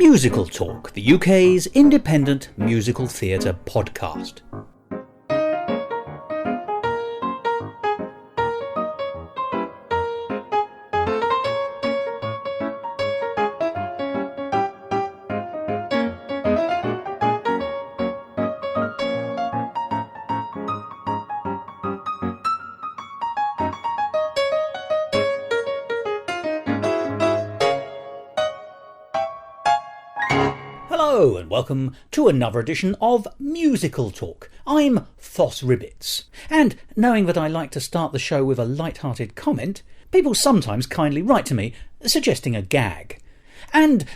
Musical Talk, the UK's independent musical theatre podcast. Hello and welcome to another edition of Musical Talk. I'm Thos, and knowing that I like to start the show with a light-hearted comment, people sometimes kindly write to me suggesting a gag, and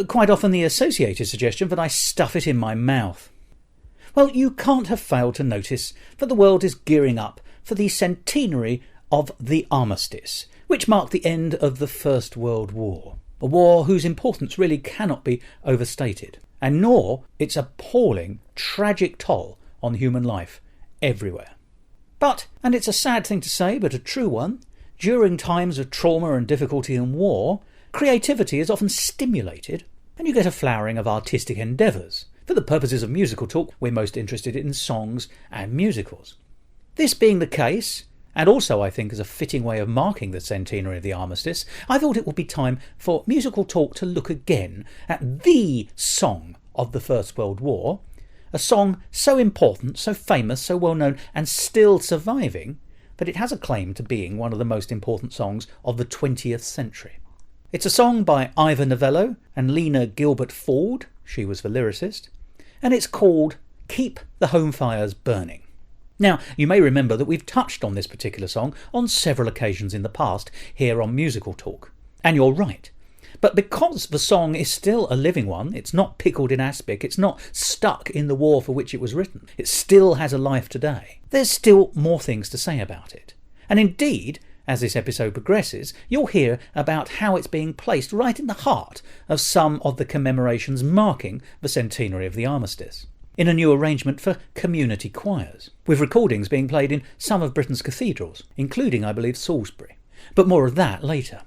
quite often the associated suggestion that I stuff it in my mouth. Well, you can't have failed to notice that the world is gearing up for the centenary of the Armistice, which marked the end of the First World War. A war whose importance really cannot be overstated, and nor its appalling, tragic toll on human life everywhere. But, and it's a sad thing to say, but a true one, during times of trauma and difficulty and war, creativity is often stimulated, and you get a flowering of artistic endeavours. For the purposes of musical talk, we're most interested in songs and musicals. This being the case, and also I think as a fitting way of marking the centenary of the Armistice, I thought it would be time for Musical Talk to look again at the song of the First World War, a song so important, so famous, so well known and still surviving that it has a claim to being one of the most important songs of the 20th century. It's a song by Ivor Novello and Lena Gilbert Ford, she was the lyricist, and it's called Keep the Home Fires Burning. Now, you may remember that we've touched on this particular song on several occasions in the past here on Musical Talk. And you're right. But because the song is still a living one, it's not pickled in aspic, it's not stuck in the war for which it was written, it still has a life today, there's still more things to say about it. And indeed, as this episode progresses, you'll hear about how it's being placed right in the heart of some of the commemorations marking the centenary of the Armistice, in a new arrangement for community choirs, with recordings being played in some of Britain's cathedrals, including, I believe, Salisbury. But more of that later.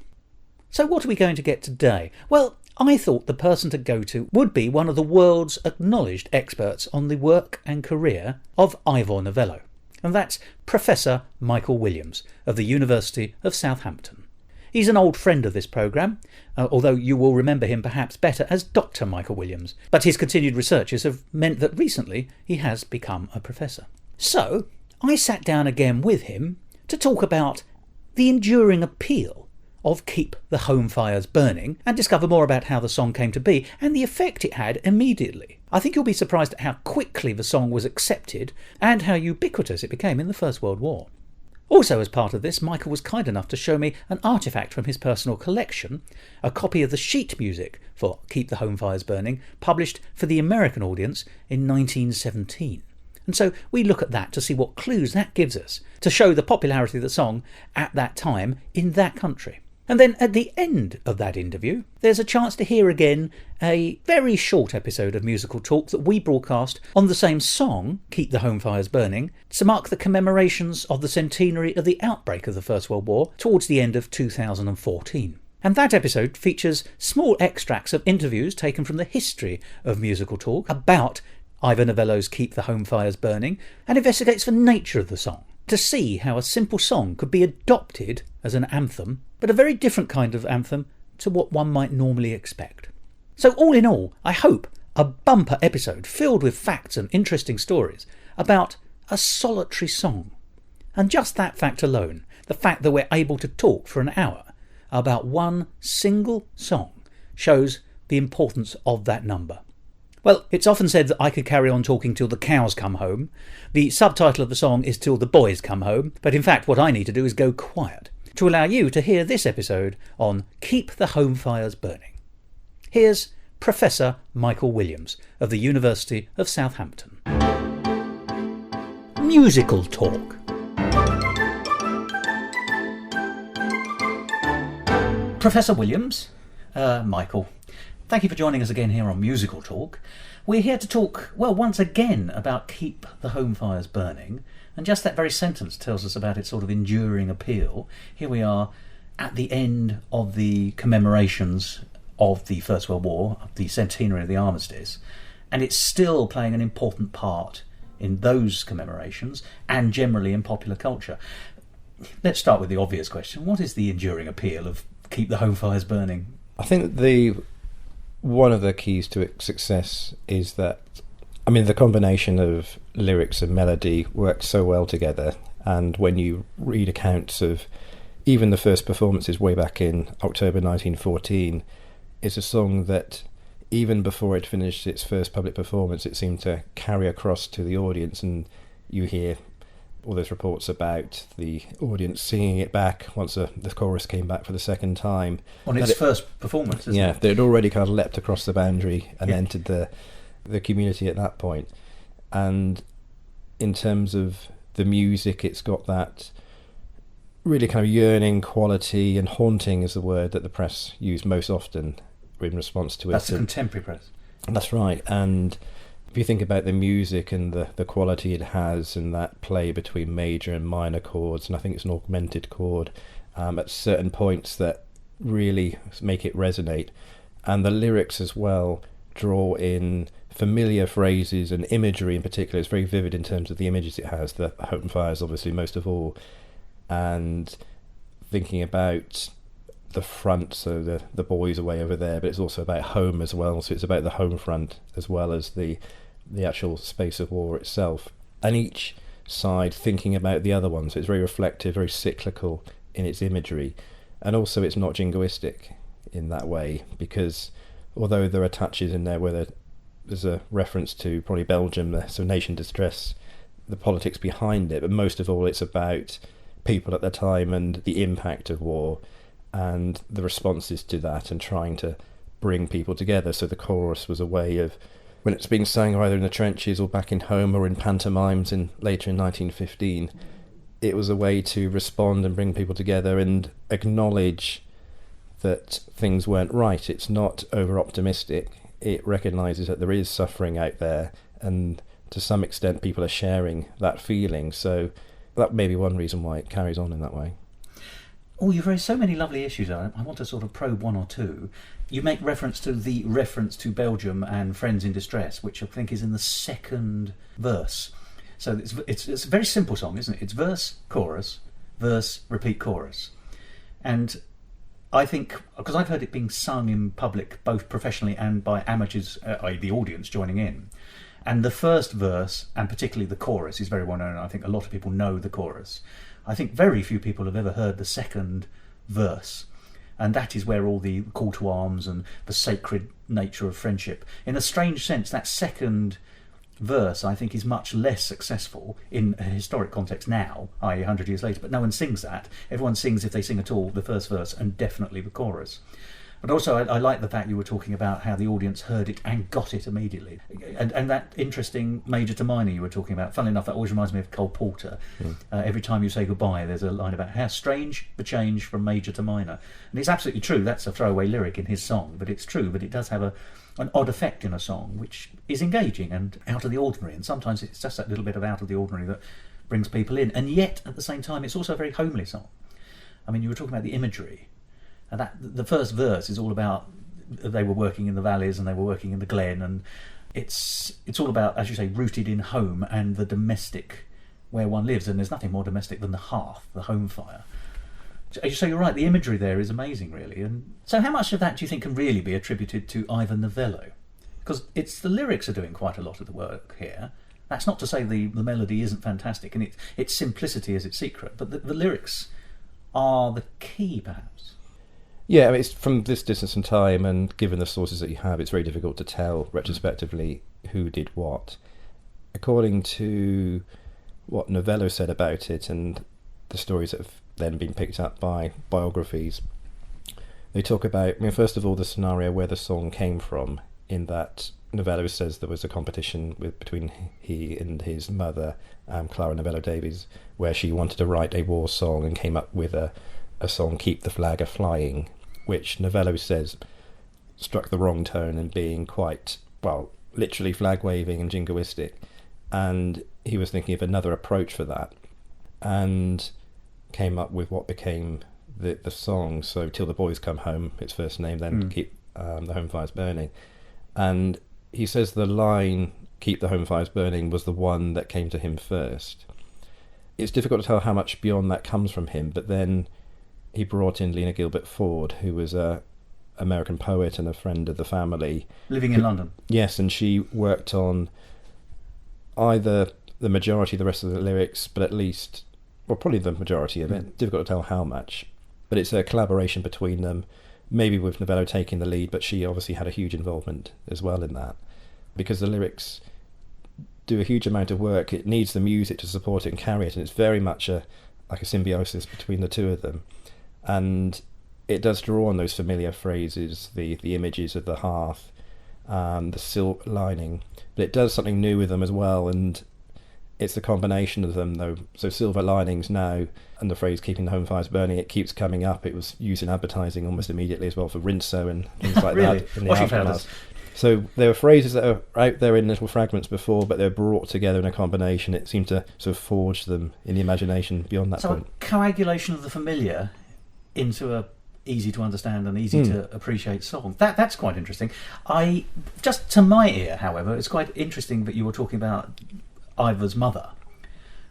So what are we going to get today? Well, I thought the person to go to would be one of the world's acknowledged experts on the work and career of Ivor Novello, and that's Professor Michael Williams of the University of Southampton. He's an old friend of this programme, although you will remember him perhaps better as Dr. Michael Williams, but his continued researches have meant that recently he has become a professor. So, I sat down again with him to talk about the enduring appeal of Keep the Home Fires Burning and discover more about how the song came to be and the effect it had immediately. I think you'll be surprised at how quickly the song was accepted and how ubiquitous it became in the First World War. Also, as part of this, Michael was kind enough to show me an artefact from his personal collection, a copy of the sheet music for Keep the Home Fires Burning, published for the American audience in 1917. And so we look at that to see what clues that gives us to show the popularity of the song at that time in that country. And then at the end of that interview, there's a chance to hear again a very short episode of Musical Talk that we broadcast on the same song, Keep the Home Fires Burning, to mark the commemorations of the centenary of the outbreak of the First World War towards the end of 2014. And that episode features small extracts of interviews taken from the history of Musical Talk about Ivor Novello's Keep the Home Fires Burning and investigates the nature of the song, to see how a simple song could be adopted as an anthem, but a very different kind of anthem to what one might normally expect. So all in all, I hope a bumper episode filled with facts and interesting stories about a solitary song. And just that fact alone, the fact that we're able to talk for an hour about one single song, shows the importance of that number. Well, it's often said that I could carry on talking till the cows come home. The subtitle of the song is Till the Boys Come Home, but in fact what I need to do is go quiet to allow you to hear this episode on Keep the Home Fires Burning. Here's Professor Michael Williams of the University of Southampton. Musical Talk. Professor Williams, Michael, thank you for joining us again here on Musical Talk. We're here to talk, well, once again about Keep the Home Fires Burning, and just that very sentence tells us about its sort of enduring appeal. Here we are at the end of the commemorations of the First World War, the centenary of the Armistice, and it's still playing an important part in those commemorations and generally in popular culture. Let's start with the obvious question. What is the enduring appeal of Keep the Home Fires Burning? I think one of the keys to its success is that, the combination of lyrics and melody works so well together. And when you read accounts of even the first performances way back in October 1914, it's a song that even before it finished its first public performance, it seemed to carry across to the audience. And you hear all those reports about the audience singing it back once the chorus came back for the second time. On its first performance, isn't it? They had already kind of leapt across the boundary and entered the community at that point. And in terms of the music, it's got that really kind of yearning quality, and haunting is the word that the press used most often in response to it. That's the contemporary press. That's right. And if you think about the music and the quality it has, and that play between major and minor chords, and I think it's an augmented chord at certain points that really make it resonate, and the lyrics as well draw in familiar phrases and imagery in particular. It's very vivid in terms of the images it has, the home fires obviously most of all, and thinking about the front, so the boys away over there, but it's also about home as well, so it's about the home front as well as the actual space of war itself, and each side thinking about the other one. So it's very reflective, very cyclical in its imagery, and also it's not jingoistic in that way, because although there are touches in there where there's a reference to probably Belgium, so nation distress, the politics behind it, but most of all it's about people at the time and the impact of war and the responses to that, and trying to bring people together. So the chorus was a way of, when it's being sung either in the trenches or back in home or in pantomimes later in 1915, it was a way to respond and bring people together and acknowledge that things weren't right. It's not over-optimistic. It recognises that there is suffering out there, and to some extent people are sharing that feeling. So that may be one reason why it carries on in that way. Oh, you've raised so many lovely issues. I want to sort of probe one or two. You make reference to Belgium and Friends in Distress, which I think is in the second verse. So it's a very simple song, isn't it? It's verse, repeat, chorus. And I think, because I've heard it being sung in public, both professionally and by amateurs, i.e. the audience joining in, and the first verse, and particularly the chorus, is very well known. I think a lot of people know the chorus. I think very few people have ever heard the second verse, and that is where all the call to arms and the sacred nature of friendship. In a strange sense, that second verse, I think, is much less successful in a historic context now, i.e. 100 years later, but no one sings that. Everyone sings, if they sing at all, the first verse and definitely the chorus. But also I like the fact you were talking about how the audience heard it and got it immediately. And that interesting major to minor you were talking about, funnily enough, that always reminds me of Cole Porter. Every time you say goodbye, there's a line about how strange the change from major to minor. And it's absolutely true, that's a throwaway lyric in his song, but it's true, but it does have an odd effect in a song, which is engaging and out of the ordinary, and sometimes it's just that little bit of out of the ordinary that brings people in, and yet at the same time it's also a very homely song. I mean, you were talking about the imagery, and that the first verse is all about they were working in the valleys and they were working in the glen, and it's all about, as you say, rooted in home and the domestic where one lives, and there's nothing more domestic than the hearth, the home fire. So you're right, the imagery there is amazing, really. And so how much of that do you think can really be attributed to Ivor Novello? Because it's the lyrics are doing quite a lot of the work here. That's not to say the melody isn't fantastic, and its simplicity is its secret, but the lyrics are the key, perhaps. Yeah, I mean, it's from this distance and time, and given the sources that you have, it's very difficult to tell retrospectively who did what. According to what Novello said about it, and the stories that have then been picked up by biographies, they talk about, first of all, the scenario where the song came from, in that Novello says there was a competition between he and his mother, Clara Novello Davies, where she wanted to write a war song and came up with a song, Keep the Flag A-Flying, which Novello says struck the wrong tone and being quite, well, literally flag-waving and jingoistic. And he was thinking of another approach for that, and came up with what became the song. So Till the Boys Come Home, its first name, then Keep the home fires burning. And he says the line, keep the home fires burning, was the one that came to him first. It's difficult to tell how much beyond that comes from him, but then he brought in Lena Gilbert Ford, who was a American poet and a friend of the family. Living in London. Yes, and she worked on either the majority of the rest of the lyrics, but at least, well, probably the majority of it. Difficult to tell how much. But it's a collaboration between them, maybe with Novello taking the lead, but she obviously had a huge involvement as well in that. Because the lyrics do a huge amount of work, it needs the music to support it and carry it, and it's very much like a symbiosis between the two of them. And it does draw on those familiar phrases, the images of the hearth, the silk lining, but it does something new with them as well, and it's the combination of them though. So silver linings now, and the phrase keeping the home fires burning, it keeps coming up. It was used in advertising almost immediately as well for Rinso and things like really? that in the aftermath. So there were phrases that are out there in little fragments before, but they're brought together in a combination. It seemed to sort of forge them in the imagination beyond that point. So a coagulation of the familiar into a easy to understand and easy to appreciate song. That's quite interesting. Just to my ear, however, it's quite interesting that you were talking about Ivor's mother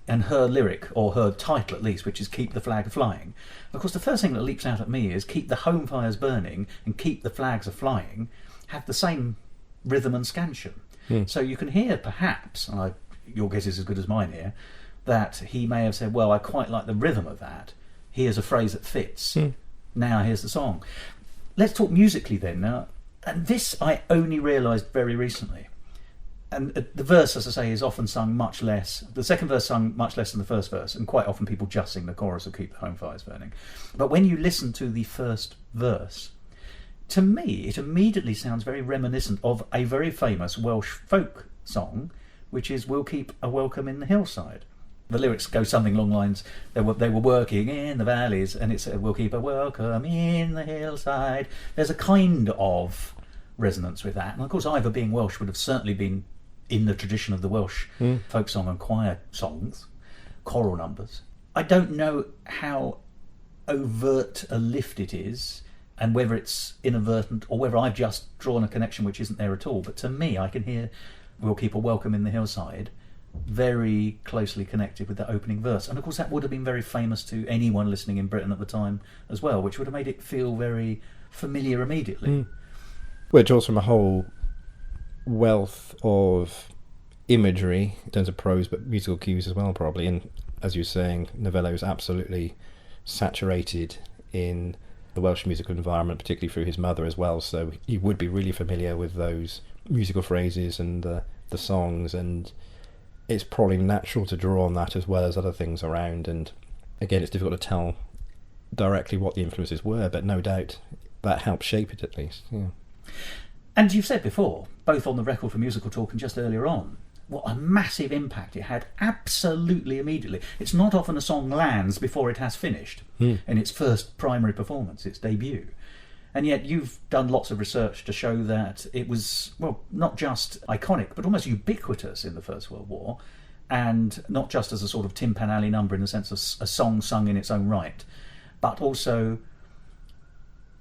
and her lyric, or her title at least, which is Keep the Flag Flying. Of course, the first thing that leaps out at me is Keep the Home Fires Burning and Keep the Flags A-Flying have the same rhythm and scansion. So you can hear, perhaps, and your guess is as good as mine here, that he may have said, well, I quite like the rhythm of that. Here's a phrase that fits. Now here's the song. Let's talk musically then. Now, and this I only realised very recently. And the verse, as I say, is often sung much less. The second verse sung much less than the first verse, and quite often people just sing the chorus of Keep the Home Fires Burning. But when you listen to the first verse, to me it immediately sounds very reminiscent of a very famous Welsh folk song, which is We'll Keep a Welcome in the Hillside. The lyrics go something along lines, they were working in the valleys, and it's we'll keep a welcome in the hillside. There's a kind of resonance with that. And of course, Ivor being Welsh would have certainly been in the tradition of the Welsh folk song and choir songs, choral numbers. I don't know how overt a lift it is, and whether it's inadvertent or whether I've just drawn a connection which isn't there at all. But to me, I can hear We'll Keep a Welcome in the Hillside very closely connected with the opening verse, and of course that would have been very famous to anyone listening in Britain at the time as well, which would have made it feel very familiar immediately. Well, it draws from a whole wealth of imagery in terms of prose, but musical cues as well, probably. And as you're saying, Novello is absolutely saturated in the Welsh musical environment, particularly through his mother as well, so he would be really familiar with those musical phrases and the songs, and it's probably natural to draw on that as well as other things around. And again, it's difficult to tell directly what the influences were, but no doubt that helped shape it at least. Yeah. And you've said before, both on the record for Musical Talk and just earlier on, what a massive impact it had absolutely immediately. It's not often a song lands before it has finished in its first primary performance, its debut. And yet you've done lots of research to show that it was, well, not just iconic, but almost ubiquitous in the First World War, and not just as a sort of Tim Panally number in the sense of a song sung in its own right, but also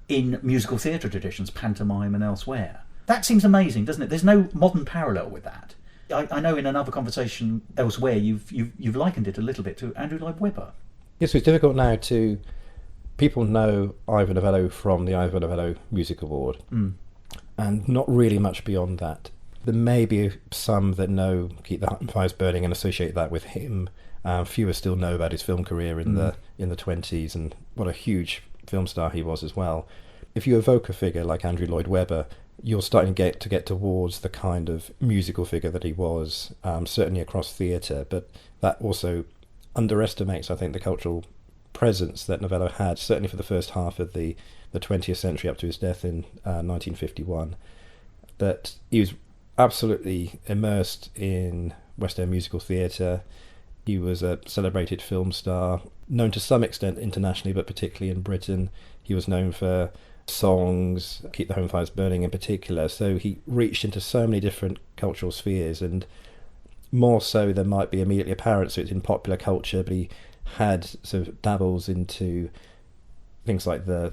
in musical theatre traditions, pantomime and elsewhere. That seems amazing, doesn't it? There's no modern parallel with that. I know in another conversation elsewhere you've likened it a little bit to Andrew Lloyd Webber. Yes, so it's difficult now to... People know Ivor Novello from the Ivor Novello Music Award, and not really much beyond that. There may be some that know Keep the Fires Burning and associate that with him. Fewer still know about his film career in the 20s, and what a huge film star he was as well. If you evoke a figure like Andrew Lloyd Webber, you're starting to get towards the kind of musical figure that he was, certainly across theatre, but that also underestimates, I think, the cultural presence that Novello had, certainly for the first half of the 20th century up to his death in 1951, that he was absolutely immersed in West End musical theatre. He was a celebrated film star, known to some extent internationally, but particularly in Britain. He was known for songs, Keep the Home Fires Burning in particular, so he reached into so many different cultural spheres, and more so than might be immediately apparent. So it's in popular culture, but he had sort of dabbles into things like the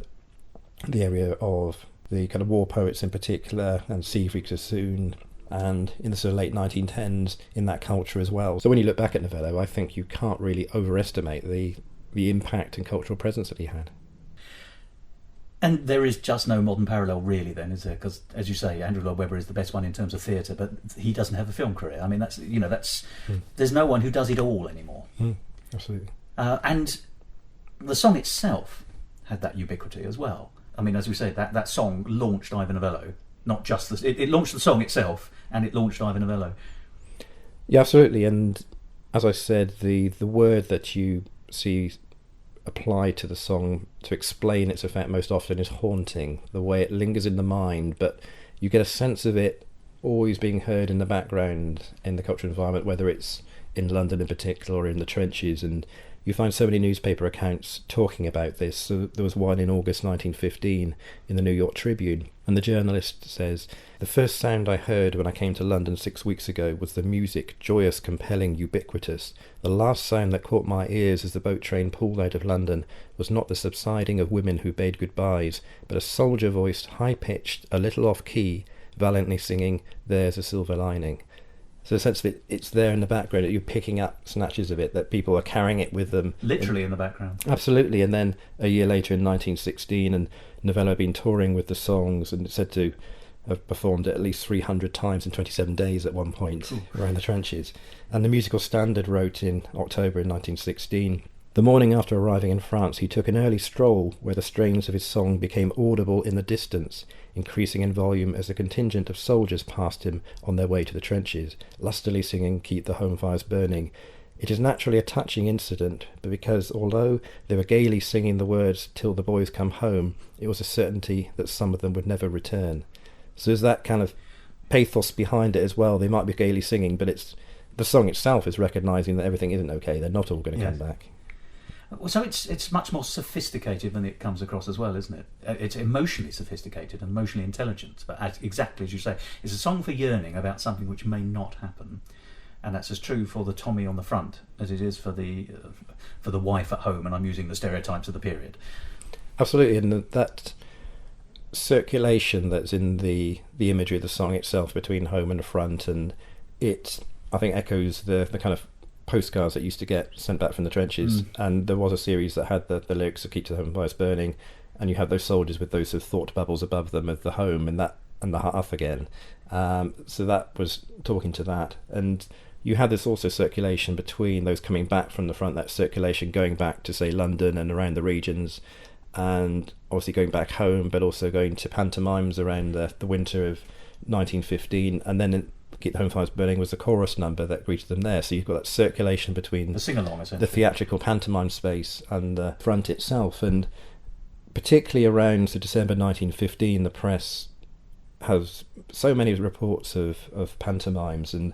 area of the kind of war poets in particular, and Siegfried Sassoon, and in the sort of late 1910s in that culture as well. So when you look back at Novello, I think you can't really overestimate the impact and cultural presence that he had. And there is just no modern parallel, really, then, is there? Because, as you say, Andrew Lloyd Webber is the best one in terms of theatre, but he doesn't have a film career. I mean, there's no one who does it all anymore. Absolutely. And the song itself had that ubiquity as well. I mean, as we say, that song launched Ivor Novello. Not just it launched the song itself, and it launched Ivor Novello. Yeah, absolutely. And as I said, the word that you see applied to the song to explain its effect most often is haunting, the way it lingers in the mind, but you get a sense of it always being heard in the background in the cultural environment, whether it's in London in particular or in the trenches. And you find so many newspaper accounts talking about this. So there was one in August 1915 in the New York Tribune, and the journalist says, "The first sound I heard when I came to London 6 weeks ago was the music, joyous, compelling, ubiquitous. The last sound that caught my ears as the boat train pulled out of London was not the subsiding of women who bade goodbyes, but a soldier-voiced, high-pitched, a little off-key, valiantly singing, 'There's a silver lining.'" So essentially it's there in the background, that you're picking up snatches of it, that people are carrying it with them. Literally in the background. Absolutely. And then a year later in 1916, and Novello had been touring with the songs and said to have performed it at least 300 times in 27 days at one point around the trenches. And the Musical Standard wrote in October in 1916, "The morning after arriving in France, he took an early stroll where the strains of his song became audible in the distance, increasing in volume as a contingent of soldiers passed him on their way to the trenches, lustily singing 'Keep the home fires burning.' It is naturally a touching incident, but because although they were gaily singing the words 'Till the boys come home,' it was a certainty that some of them would never return." So there's that kind of pathos behind it as well. They might be gaily singing, but it's the song itself is recognising that everything isn't okay. They're not all going to come back. So it's much more sophisticated than it comes across as well, isn't it? It's emotionally sophisticated and emotionally intelligent, but exactly as you say, it's a song for yearning about something which may not happen, and that's as true for the Tommy on the front as it is for the wife at home, and I'm using the stereotypes of the period. Absolutely, and that circulation that's in the imagery of the song itself between home and the front, and it, I think, echoes the kind of postcards that used to get sent back from the trenches. And there was a series that had the lyrics of "Keep the home fires burning," and you have those soldiers with those sort of thought bubbles above them of the home and the hearth again. So that was talking to that, and you had this also circulation between those coming back from the front, that circulation going back to, say, London and around the regions, and obviously going back home, but also going to pantomimes around the winter of 1915, and then "Keep the Home Fires Burning" was the chorus number that greeted them there. So you've got that circulation between the sing-along, the theatrical pantomime space and the front itself. And particularly around December 1915, the press has so many reports of pantomimes, and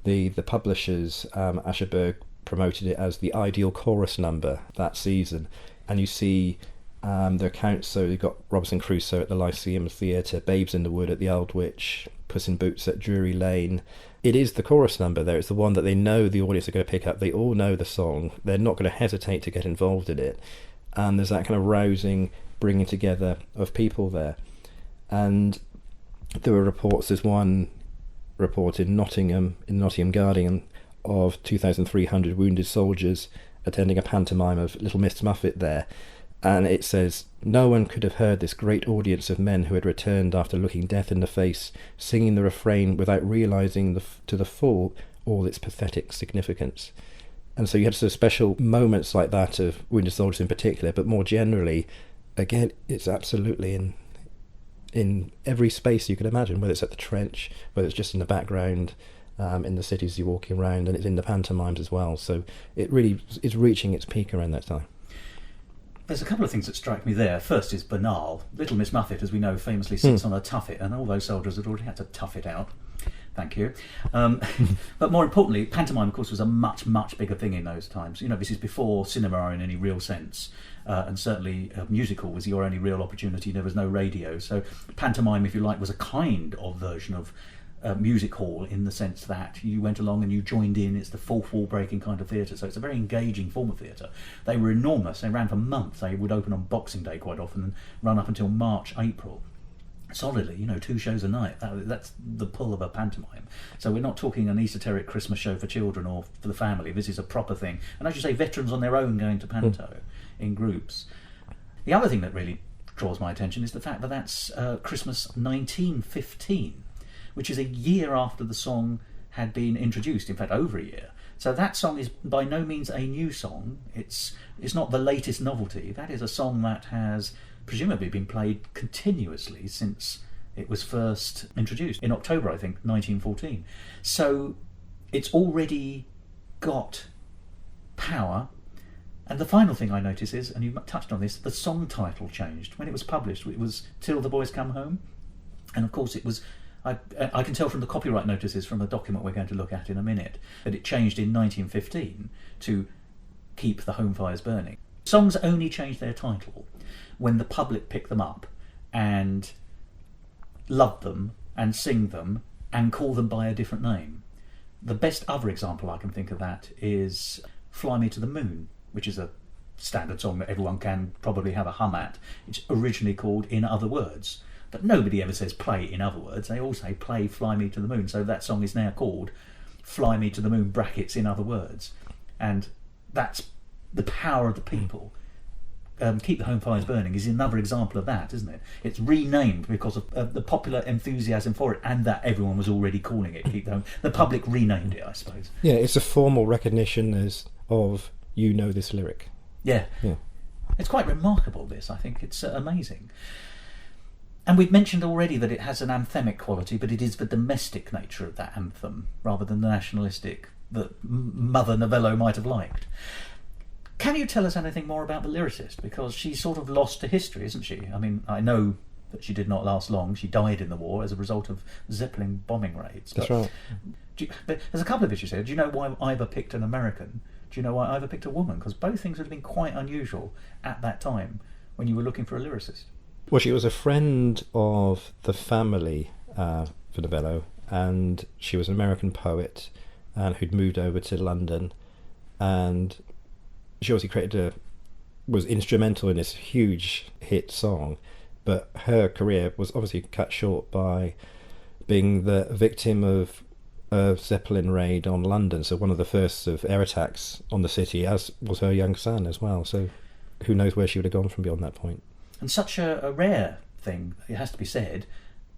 the publishers, Ascherberg, promoted it as the ideal chorus number that season. And you see the accounts, so you've got Robinson Crusoe at the Lyceum Theatre, Babes in the Wood at the Aldwych, Puss in Boots at Drury Lane. It is the chorus number there. It's the one that they know the audience are going to pick up. They all know the song. They're not going to hesitate to get involved in it. And there's that kind of rousing, bringing together of people there. And there were reports, there's one report in Nottingham Guardian, of 2,300 wounded soldiers attending a pantomime of Little Miss Muffet there. And it says, "No one could have heard this great audience of men who had returned after looking death in the face, singing the refrain without realising to the full all its pathetic significance." And so you had sort of special moments like that of wounded soldiers in particular, but more generally, again, it's absolutely in every space you could imagine, whether it's at the trench, whether it's just in the background, in the cities you're walking around, and it's in the pantomimes as well. So it really is reaching its peak around that time. There's a couple of things that strike me there. First is banal. Little Miss Muffet, as we know, famously sits on a tuffet, and all those soldiers had already had to tough it out. Thank you. But more importantly, pantomime, of course, was a much, much bigger thing in those times. You know, this is before cinema in any real sense, and certainly musical was your only real opportunity. There was no radio. So pantomime, if you like, was a kind of version of music hall, in the sense that you went along and you joined in. It's the fourth wall breaking kind of theatre, so it's a very engaging form of theatre. They were enormous. They ran for months. They would open on Boxing Day quite often and run up until March, April. solidly, 2 shows a night. That's the pull of a pantomime. So we're not talking an esoteric Christmas show for children or for the family. This is a proper thing. And as you say, veterans on their own going to panto in groups. The other thing that really draws my attention is the fact that that's Christmas 1915, which is a year after the song had been introduced, in fact over a year. So that song is by no means a new song. It's not the latest novelty. That is a song that has presumably been played continuously since it was first introduced in October, I think, 1914. So it's already got power. And the final thing I notice is, and you touched on this, the song title changed. When it was published, it was Till the Boys Come Home. And of course it was, I can tell from the copyright notices from a document we're going to look at in a minute, that it changed in 1915 to Keep the Home Fires Burning. Songs only change their title when the public pick them up and love them and sing them and call them by a different name. The best other example I can think of that is Fly Me to the Moon, which is a standard song that everyone can probably have a hum at. It's originally called In Other Words, but nobody ever says play in other words. They all say play Fly Me to the Moon. So that song is now called Fly Me to the Moon brackets In Other Words. And that's the power of the people. Keep the Home Fires Burning is another example of that, isn't it? It's renamed because of the popular enthusiasm for it, and that everyone was already calling it Keep the Home. The public renamed it, I suppose. Yeah, it's a formal recognition of this lyric. Yeah. It's quite remarkable, this. I think it's amazing. And we've mentioned already that it has an anthemic quality, but it is the domestic nature of that anthem rather than the nationalistic that Mother Novello might have liked. Can you tell us anything more about the lyricist? Because she's sort of lost to history, isn't she? I mean, I know that she did not last long. She died in the war as a result of Zeppelin bombing raids. That's right. But there's a couple of issues here. Do you know why Ivor picked an American? Do you know why Ivor picked a woman? Because both things would have been quite unusual at that time when you were looking for a lyricist. Well, she was a friend of the family for Novello, and she was an American poet and who'd moved over to London, and she obviously was instrumental in this huge hit song, but her career was obviously cut short by being the victim of a Zeppelin raid on London, so one of the first of air attacks on the city, as was her young son as well. So who knows where she would have gone from beyond that point. And such a rare thing, it has to be said,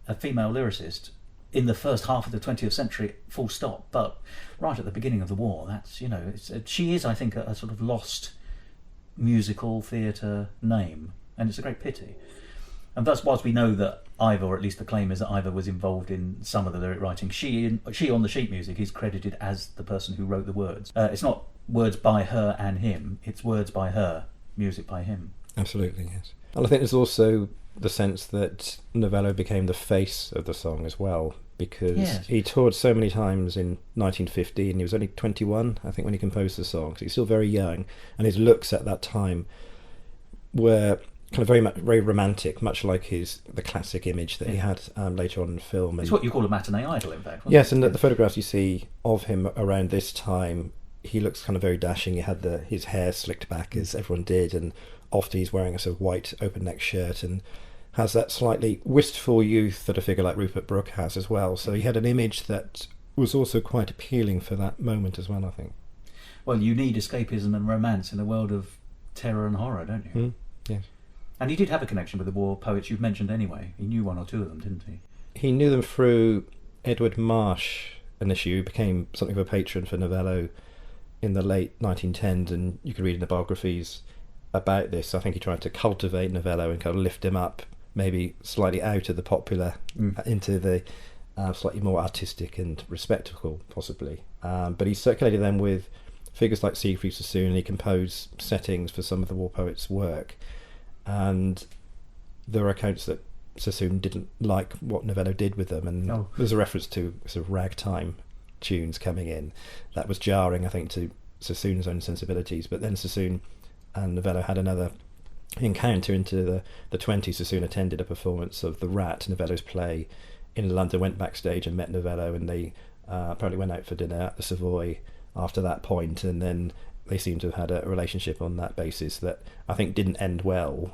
a female lyricist in the first half of the 20th century, full stop. But right at the beginning of the war, that's, she is, I think, a sort of lost musical theatre name, and it's a great pity. And thus, whilst we know that Ivor, or at least the claim is that Ivor was involved in some of the lyric writing, she on the sheet music is credited as the person who wrote the words. It's not words by her and him, it's words by her, music by him. Absolutely, yes. And I think there's also the sense that Novello became the face of the song as well, because he toured so many times in 1915. He was only 21, I think, when he composed the song, so he's still very young, and his looks at that time were kind of very romantic, much like the classic image that he had later on in film. It's what you call a matinee idol, in fact. Yes, and the photographs you see of him around this time, he looks kind of very dashing. He had his hair slicked back, as everyone did, and often he's wearing a sort of white open-neck shirt, and has that slightly wistful youth that a figure like Rupert Brooke has as well. So he had an image that was also quite appealing for that moment as well, I think. Well, you need escapism and romance in a world of terror and horror, don't you? Yes. And he did have a connection with the war poets you've mentioned anyway. He knew one or two of them, didn't he? He knew them through Edward Marsh initially, who became something of a patron for Novello in the late 1910s, and you can read in the biographies about this. I think he tried to cultivate Novello and kind of lift him up, maybe slightly out of the popular into the slightly more artistic and respectable, possibly. But he circulated them with figures like Siegfried Sassoon, and he composed settings for some of the war poets' work. And there are accounts that Sassoon didn't like what Novello did with them, and there's a reference to sort of ragtime tunes coming in. That was jarring, I think, to Sassoon's own sensibilities. But then Sassoon and Novello had another encounter into the 20s. Sassoon attended a performance of The Rat, Novello's play, in London, went backstage and met Novello, and they apparently went out for dinner at the Savoy after that point, and then they seem to have had a relationship on that basis that I think didn't end well,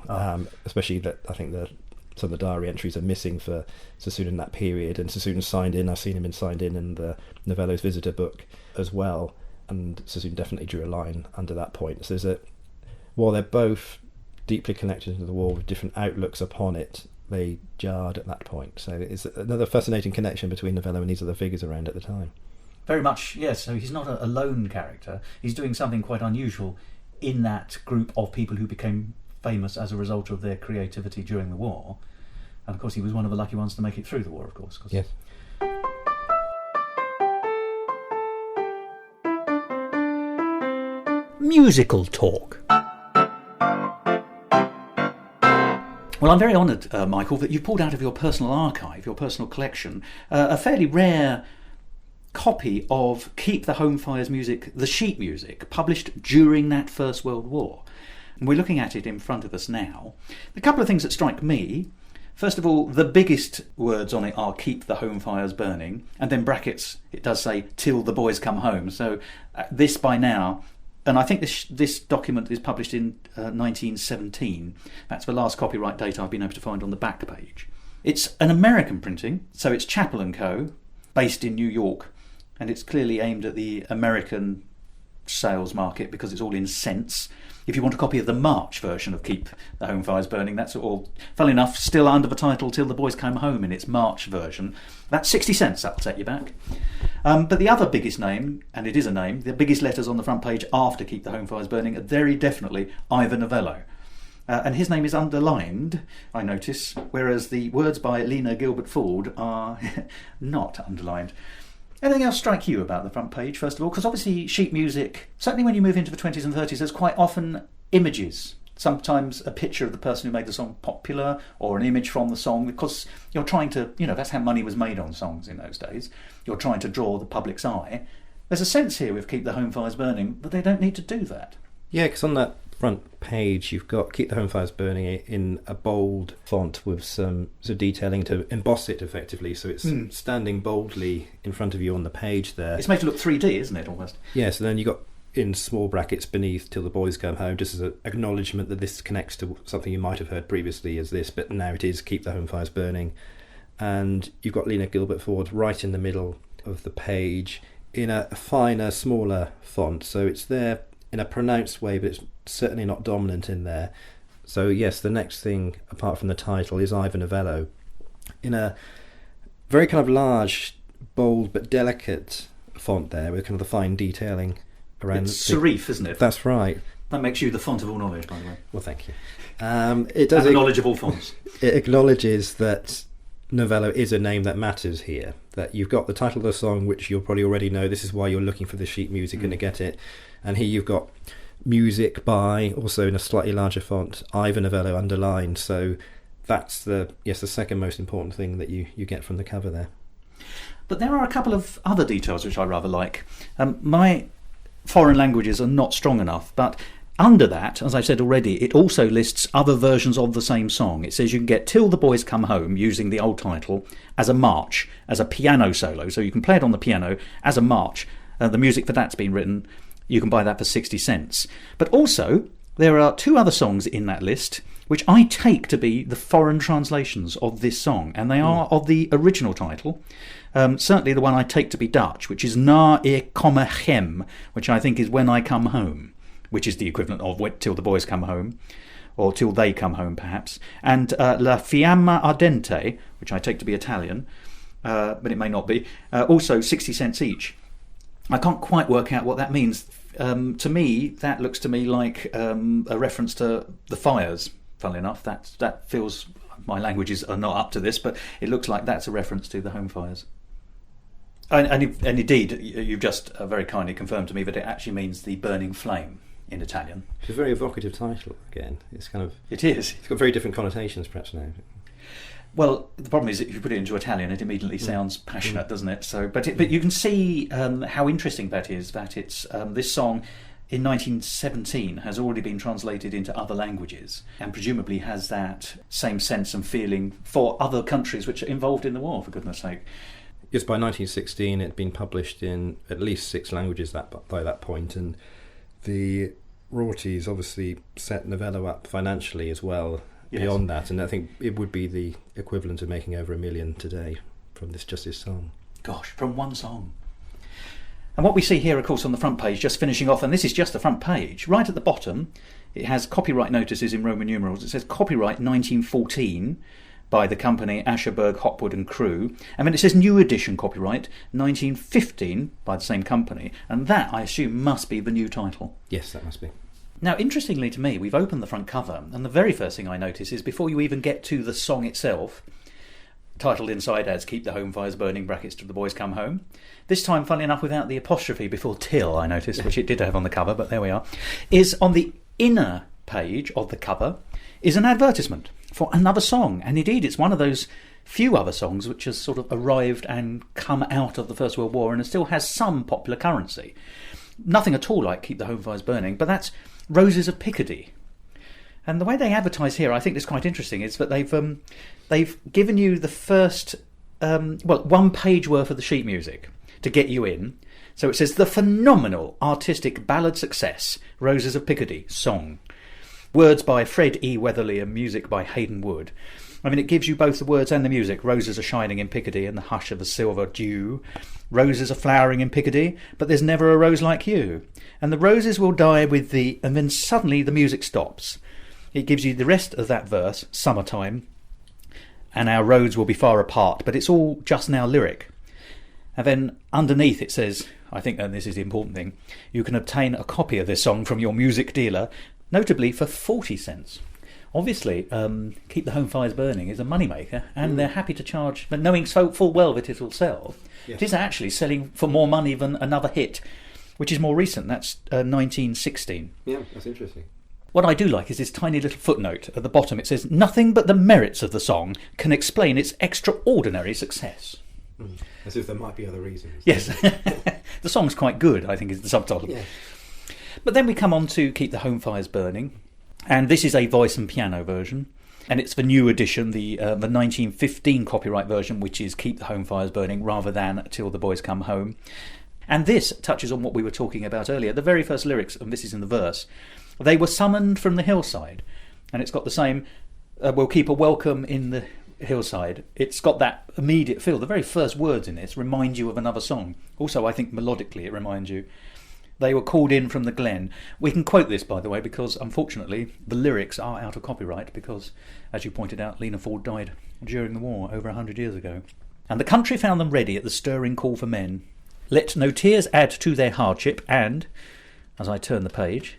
especially that I think the some of the diary entries are missing for Sassoon in that period, and Sassoon signed in. I've seen him signed in the Novello's visitor book as well, and Sassoon definitely drew a line under that point. So while they're both deeply connected to the war with different outlooks upon it, they jarred at that point. So it's another fascinating connection between Novello and these other figures around at the time. Very much, yes. So he's not a lone character. He's doing something quite unusual in that group of people who became famous as a result of their creativity during the war. And of course he was one of the lucky ones to make it through the war, of course. Yes. Musical talk. Well, I'm very honoured, Michael, that you've pulled out of your personal archive, your personal collection, a fairly rare copy of Keep the Home Fires music, the sheet music, published during that First World War. And we're looking at it in front of us now. A couple of things that strike me. First of all, the biggest words on it are "Keep the home fires burning," and then brackets, it does say "till the boys come home." So this by now, and I think this document is published in 1917. That's the last copyright date I've been able to find on the back page. It's an American printing, so it's Chappell & Co., based in New York, and it's clearly aimed at the American sales market because it's all in cents. If you want a copy of the March version of Keep the Home Fires Burning, that's all, funnily enough, still under the title Till the Boys Come Home in its March version. That's 60 cents, that'll take you back. But the other biggest name, and it is a name, the biggest letters on the front page after Keep the Home Fires Burning are very definitely Ivor Novello. And his name is underlined, I notice, whereas the words by Lena Gilbert Ford are not underlined. Anything else strike you about the front page, first of all? Because obviously sheet music, certainly when you move into the 20s and 30s, there's quite often images. Sometimes a picture of the person who made the song popular, or an image from the song, because you're trying to, that's how money was made on songs in those days. You're trying to draw the public's eye. There's a sense here with Keep the Home Fires Burning that they don't need to do that. Yeah, because on that front page you've got Keep the Home Fires Burning in a bold font with some detailing to emboss it effectively, so it's standing boldly in front of you on the page there. It's made to look 3D, isn't it, almost? Yes, and then you've got in small brackets beneath Till the Boys Come Home, just as an acknowledgement that this connects to something you might have heard previously as this, but now it is Keep the Home Fires Burning. And you've got Lena Gilbert Ford right in the middle of the page in a finer, smaller font, so it's there in a pronounced way, but it's certainly not dominant in there. So yes, the next thing apart from the title is Ivor Novello in a very kind of large, bold but delicate font there with kind of the fine detailing around. It's serif, isn't it? That's right. That makes you the font of all knowledge, by the way. Well, thank you. It does and the knowledge of all fonts. It acknowledges that Novello is a name that matters here, that you've got the title of the song, which you'll probably already know, this is why you're looking for the sheet music and to get it, and here you've got music by, also in a slightly larger font, Ivor Novello underlined, so that's the second most important thing that you get from the cover there. But there are a couple of other details which I rather like. My foreign languages are not strong enough, but under that, as I said already, it also lists other versions of the same song. It says you can get Till the Boys Come Home, using the old title, as a march, as a piano solo. So you can play it on the piano as a march. The music for that's been written. You can buy that for 60 cents. But also, there are two other songs in that list, which I take to be the foreign translations of this song. And they are of the original title. Certainly the one I take to be Dutch, which is Na ik komme hem, which I think is When I Come Home, which is the equivalent of Till the Boys Come Home, or Till They Come Home, perhaps. And La Fiamma Ardente, which I take to be Italian, but it may not be, also 60 cents each. I can't quite work out what that means. To me, that looks to me like a reference to the fires, funnily enough. That feels, my languages are not up to this, but it looks like that's a reference to the home fires. And indeed, you've just very kindly confirmed to me that it actually means the burning flame in Italian. It's a very evocative title, again. It is. It's got very different connotations, perhaps, now. Well, the problem is that if you put it into Italian, it immediately sounds passionate, doesn't it? So, but you can see how interesting that is, that it's this song in 1917 has already been translated into other languages and presumably has that same sense and feeling for other countries which are involved in the war, for goodness sake. Yes, by 1916 it had been published in at least 6 languages by that point, and the royalties obviously set Novello up financially as well, beyond that, and I think it would be the equivalent of making over $1 million today from this song. Gosh, from one song. And what we see here, of course, on the front page, just finishing off, and this is just the front page, right at the bottom, it has copyright notices in Roman numerals. It says copyright 1914 by the company Ascherberg, Hopwood and Crew. And then it says new edition copyright 1915 by the same company. And that, I assume, must be the new title. Yes, that must be. Now, interestingly to me, we've opened the front cover, and the very first thing I notice is before you even get to the song itself, titled inside as Keep the Home Fires Burning, brackets till the boys come home. This time, funnily enough, without the apostrophe before till, I noticed, which it did have on the cover, but there we are, is on the inner page of the cover is an advertisement for another song. And indeed, it's one of those few other songs which has sort of arrived and come out of the First World War and still has some popular currency. Nothing at all like Keep the Home Fires Burning, but that's Roses of Picardy. And the way they advertise here, I think is quite interesting, is that they've given you the first, 1 page worth of the sheet music to get you in. So it says, the phenomenal artistic ballad success, Roses of Picardy, song. Words by Fred E. Weatherly and music by Hayden Wood. I mean, it gives you both the words and the music. Roses are shining in Picardy in the hush of a silver dew. Roses are flowering in Picardy, but there's never a rose like you. And the roses will die with thee, and then suddenly the music stops. It gives you the rest of that verse, summertime, and our roads will be far apart, but it's all just now lyric. And then underneath it says, I think, and this is the important thing, you can obtain a copy of this song from your music dealer, notably for 40 cents. Obviously, Keep the Home Fires Burning is a moneymaker, and they're happy to charge, but knowing so full well that it will sell, it is actually selling for more money than another hit, which is more recent. That's 1916. Yeah, that's interesting. What I do like is this tiny little footnote at the bottom. It says, nothing but the merits of the song can explain its extraordinary success. As if there might be other reasons. Yes. The song's quite good, I think, is the subtitle. Yeah. But then we come on to Keep the Home Fires Burning. And this is a voice and piano version. And it's the new edition, the 1915 copyright version, which is Keep the Home Fires Burning rather than Till the Boys Come Home. And this touches on what we were talking about earlier. The very first lyrics, and this is in the verse, they were summoned from the hillside. And it's got the same, we'll keep a welcome in the hillside. It's got that immediate feel. The very first words in this remind you of another song. Also, I think melodically it reminds you. They were called in from the glen. We can quote this, by the way, because unfortunately the lyrics are out of copyright because, as you pointed out, Lena Ford died during the war over 100 years ago. And the country found them ready at the stirring call for men. Let no tears add to their hardship, and, as I turn the page,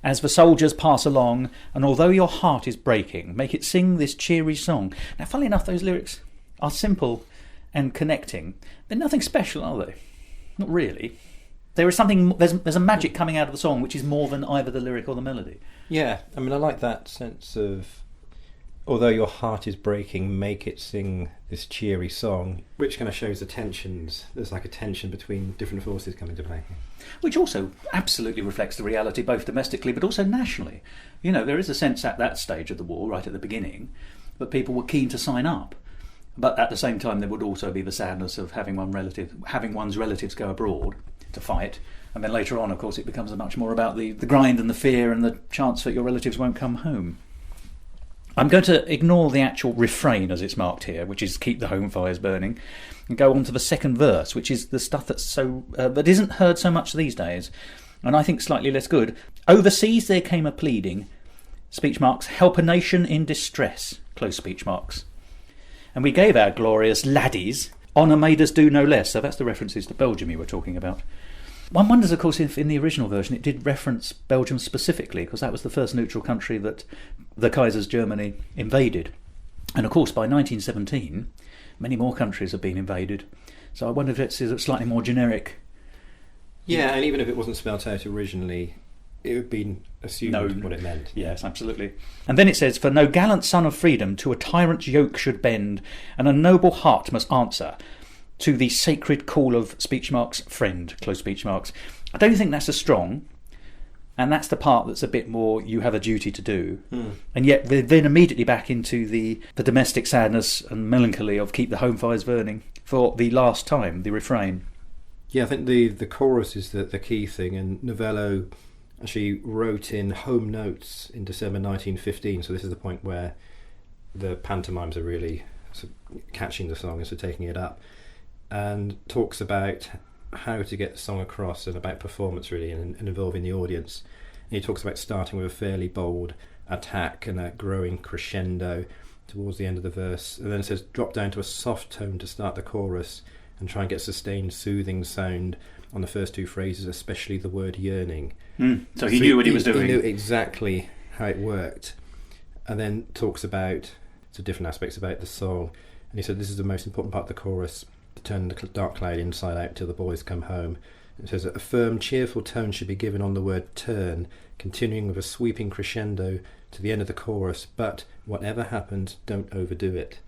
as the soldiers pass along, and although your heart is breaking, make it sing this cheery song. Now, funnily enough, those lyrics are simple and connecting. They're nothing special, are they? Not really. There is something. There's a magic coming out of the song which is more than either the lyric or the melody. Yeah, I mean, I like that sense of, although your heart is breaking, make it sing this cheery song, which kind of shows the tensions. There's like a tension between different forces coming to play. Which also absolutely reflects the reality both domestically but also nationally. You know, there is a sense at that stage of the war, right at the beginning, that people were keen to sign up. But at the same time, there would also be the sadness of having one's relatives go abroad to fight. And then later on, of course, it becomes much more about the grind and the fear and the chance that your relatives won't come home. I'm going to ignore the actual refrain as it's marked here, which is Keep the Home Fires Burning, and go on to the second verse, which is the stuff that's that isn't heard so much these days, and I think slightly less good. Overseas there came a pleading, speech marks, help a nation in distress, close speech marks. And we gave our glorious laddies, honour made us do no less. So that's the references to Belgium you were talking about. One wonders, of course, if in the original version it did reference Belgium specifically, because that was the first neutral country that the Kaiser's Germany invaded. And of course, by 1917, many more countries have been invaded. So I wonder if it's a slightly more generic. Yeah, and even if it wasn't spelt out originally, it would be assumed what it meant. Yes, absolutely. And then it says, for no gallant son of freedom to a tyrant's yoke should bend, and a noble heart must answer to the sacred call of speech marks friend, close speech marks. I don't think that's as strong, and that's the part that's a bit more you have a duty to do. And yet we're then immediately back into the domestic sadness and melancholy of Keep the Home Fires Burning for the last time, the refrain. Yeah, I think the chorus is the key thing, and Novello actually wrote in home notes in December 1915. So this is the point where the pantomimes are really sort of catching the song and so taking it up, and talks about how to get the song across and about performance really and involving the audience. And he talks about starting with a fairly bold attack and a growing crescendo towards the end of the verse, and then it says drop down to a soft tone to start the chorus and try and get sustained soothing sound on the first two phrases, especially the word yearning. So he knew what he was doing. He knew exactly how it worked, and then talks about different aspects about the song. And he said this is the most important part of the chorus, to turn the dark cloud inside out till the boys come home. It says a firm, cheerful tone should be given on the word turn, continuing with a sweeping crescendo to the end of the chorus, but whatever happens, don't overdo it.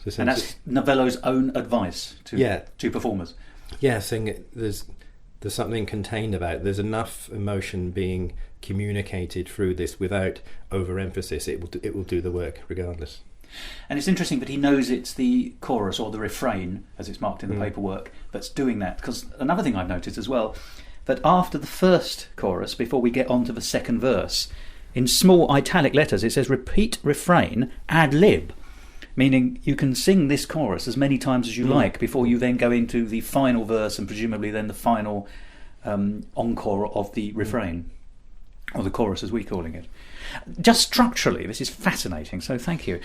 So and that's Novello's own advice to performers. Yeah, saying there's something contained about it. There's enough emotion being communicated through this without overemphasis. It will do the work regardless. And it's interesting that he knows it's the chorus or the refrain, as it's marked in the paperwork, that's doing that. Because another thing I've noticed as well, that after the first chorus, before we get on to the second verse, in small italic letters it says repeat refrain ad lib, meaning you can sing this chorus as many times as you like before you then go into the final verse and presumably then the final encore of the refrain, or the chorus as we're calling it. Just structurally, this is fascinating, so thank you.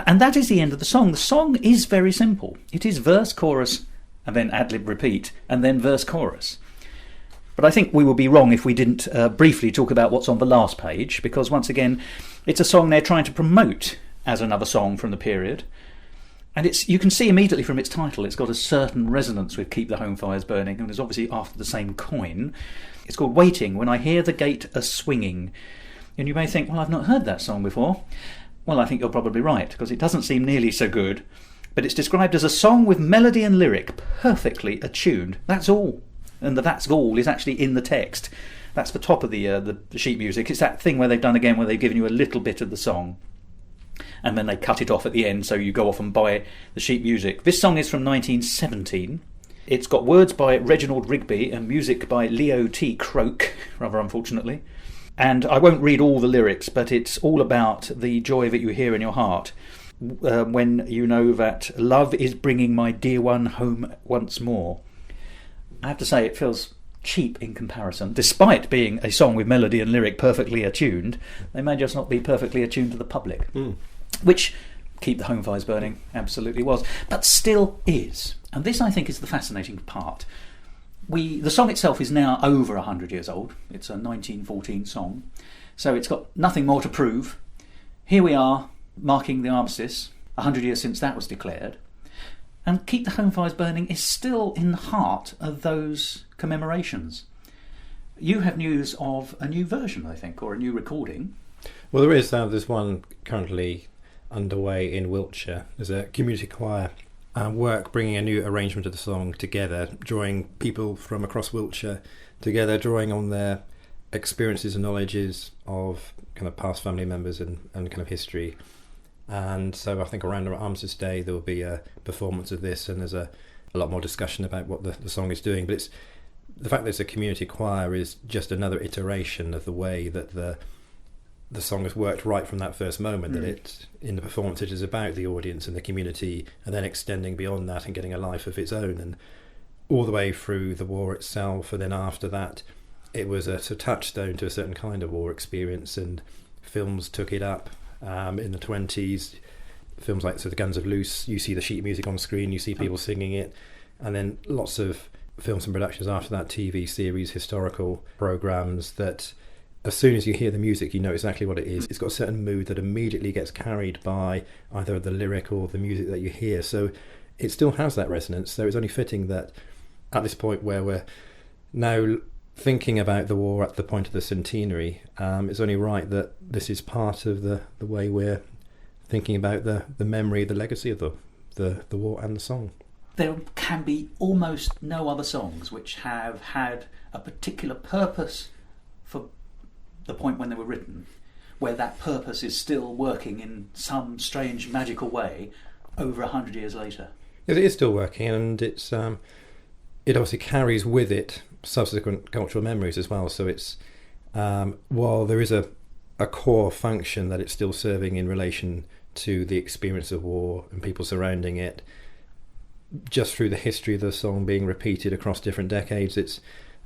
And that is the end of the song. The song is very simple. It is verse, chorus, and then ad-lib repeat, and then verse, chorus. But I think we would be wrong if we didn't briefly talk about what's on the last page, because once again, it's a song they're trying to promote as another song from the period. And you can see immediately from its title, it's got a certain resonance with Keep the Home Fires Burning, and it's obviously after the same coin. It's called Waiting When I Hear the Gate A-Swinging. And you may think, well, I've not heard that song before. Well, I think you're probably right, because it doesn't seem nearly so good. But it's described as a song with melody and lyric perfectly attuned. That's all. And the that's all is actually in the text. That's the top of the sheet music. It's that thing where they've done again, where they've given you a little bit of the song, and then they cut it off at the end, so you go off and buy the sheet music. This song is from 1917. It's got words by Reginald Rigby and music by Leo T. Croke, rather unfortunately. And I won't read all the lyrics, but it's all about the joy that you hear in your heart when you know that love is bringing my dear one home once more. I have to say it feels cheap in comparison. Despite being a song with melody and lyric perfectly attuned, they may just not be perfectly attuned to the public, which Keep the Home Fires Burning absolutely was, but still is. And this, I think, is the fascinating part. The song itself is now over 100 years old. It's a 1914 song, so it's got nothing more to prove. Here we are, marking the Armistice, 100 years since that was declared, and Keep the Home Fires Burning is still in the heart of those commemorations. You have news of a new version, I think, or a new recording. Well, there is. There's one currently underway in Wiltshire. There's a community choir work bringing a new arrangement of the song together, drawing people from across Wiltshire together, drawing on their experiences and knowledges of kind of past family members and kind of history. And so I think around Armistice Day there will be a performance of this, and there's a lot more discussion about what the song is doing. But it's the fact that it's a community choir is just another iteration of the way that the song has worked right from that first moment, that it, in the performance, it is about the audience and the community, and then extending beyond that and getting a life of its own, and all the way through the war itself. And then after that it was a touchstone to a certain kind of war experience, and films took it up in the 20s. Films like The Guns of Loose, you see the sheet music on screen, you see people singing it, and then lots of films and productions after that, TV series, historical programmes, that as soon as you hear the music, you know exactly what it is. It's got a certain mood that immediately gets carried by either the lyric or the music that you hear. So it still has that resonance. So it's only fitting that at this point where we're now thinking about the war at the point of the centenary, it's only right that this is part of the way we're thinking about the memory, the legacy of the war and the song. There can be almost no other songs which have had a particular purpose for the point when they were written, where that purpose is still working in some strange magical way over 100 years later. It is still working, and it's it obviously carries with it subsequent cultural memories as well. So it's while there is a core function that it's still serving in relation to the experience of war and people surrounding it, just through the history of the song being repeated across different decades, it's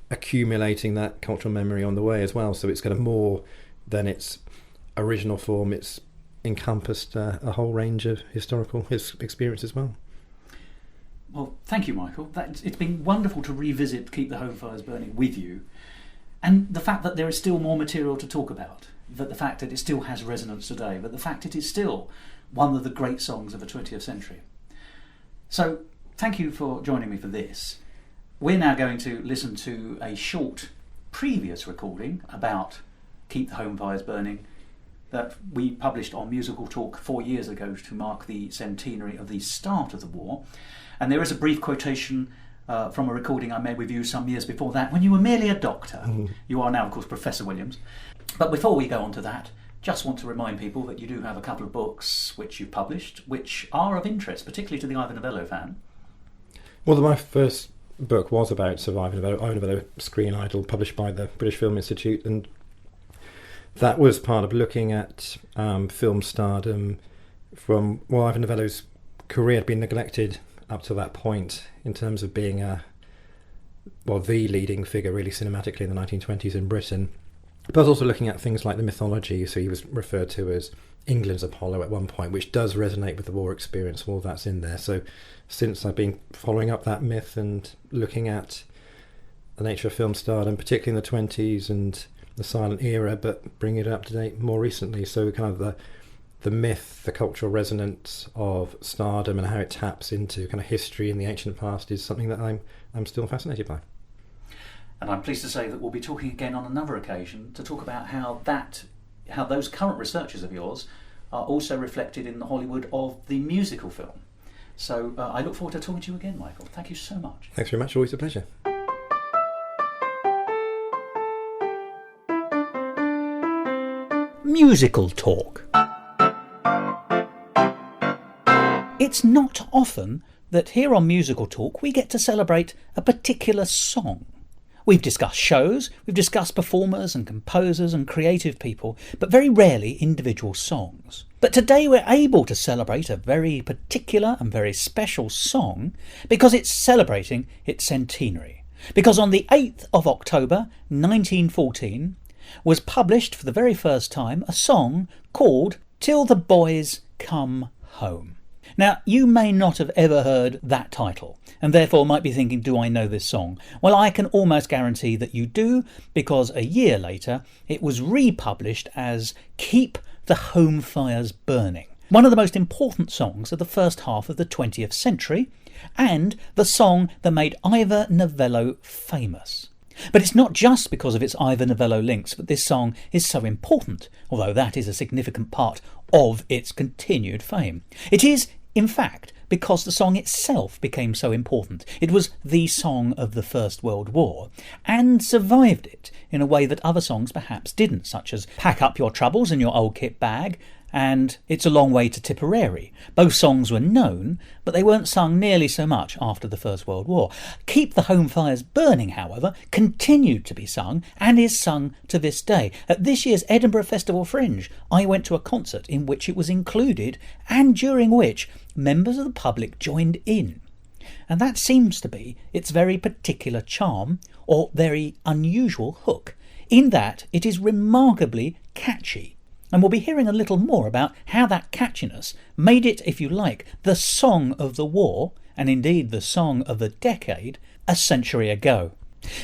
accumulating that cultural memory on the way as well. So it's kind of more than its original form. It's encompassed a whole range of historical experience as well. Well, thank you, Michael. It's been wonderful to revisit Keep the Home Fires Burning with you, and the fact that there is still more material to talk about, that the fact that it still has resonance today, but the fact it is still one of the great songs of the 20th century. So thank you for joining me for this. We're now going to listen to a short previous recording about Keep the Home Fires Burning that we published on Musical Talk 4 years ago to mark the centenary of the start of the war. And there is a brief quotation from a recording I made with you some years before that, when you were merely a doctor. You are now, of course, Professor Williams. But before we go on to that, just want to remind people that you do have a couple of books which you've published, which are of interest, particularly to the Ivor Novello fan. Well, my first book was about Ivor Novello, Screen Idol, published by the British Film Institute, and that was part of looking at film stardom from, well, Ivor Novello's career had been neglected up to that point in terms of being the leading figure really cinematically in the 1920s in Britain. But I was also looking at things like the mythology, so he was referred to as England's Apollo at one point, which does resonate with the war experience, all that's in there. So since I've been following up that myth and looking at the nature of film stardom, particularly in the 20s and the silent era, but bringing it up to date more recently. So kind of the myth, the cultural resonance of stardom and how it taps into kind of history in the ancient past is something that I'm still fascinated by. And I'm pleased to say that we'll be talking again on another occasion to talk about how those current researches of yours are also reflected in the Hollywood of the musical film. So I look forward to talking to you again, Michael. Thank you so much. Thanks very much. Always a pleasure. Musical talk. It's not often that here on Musical Talk we get to celebrate a particular song. We've discussed shows, we've discussed performers and composers and creative people, but very rarely individual songs. But today we're able to celebrate a very particular and very special song because it's celebrating its centenary. Because on the 8th of October 1914 was published for the very first time a song called Till the Boys Come Home. Now, you may not have ever heard that title, and therefore might be thinking, do I know this song? Well, I can almost guarantee that you do, because a year later it was republished as Keep the Home Fires Burning, one of the most important songs of the first half of the 20th century, and the song that made Ivor Novello famous. But it's not just because of its Ivor Novello links that this song is so important, although that is a significant part of its continued fame. It is, in fact, because the song itself became so important. It was the song of the First World War, and survived it in a way that other songs perhaps didn't, such as Pack Up Your Troubles in Your Old Kit Bag and It's a Long Way to Tipperary. Both songs were known, but they weren't sung nearly so much after the First World War. Keep the Home Fires Burning, however, continued to be sung and is sung to this day. At this year's Edinburgh Festival Fringe, I went to a concert in which it was included and during which members of the public joined in. And that seems to be its very particular charm, or very unusual hook, in that it is remarkably catchy. And we'll be hearing a little more about how that catchiness made it, if you like, the song of the war, and indeed the song of the decade, a century ago.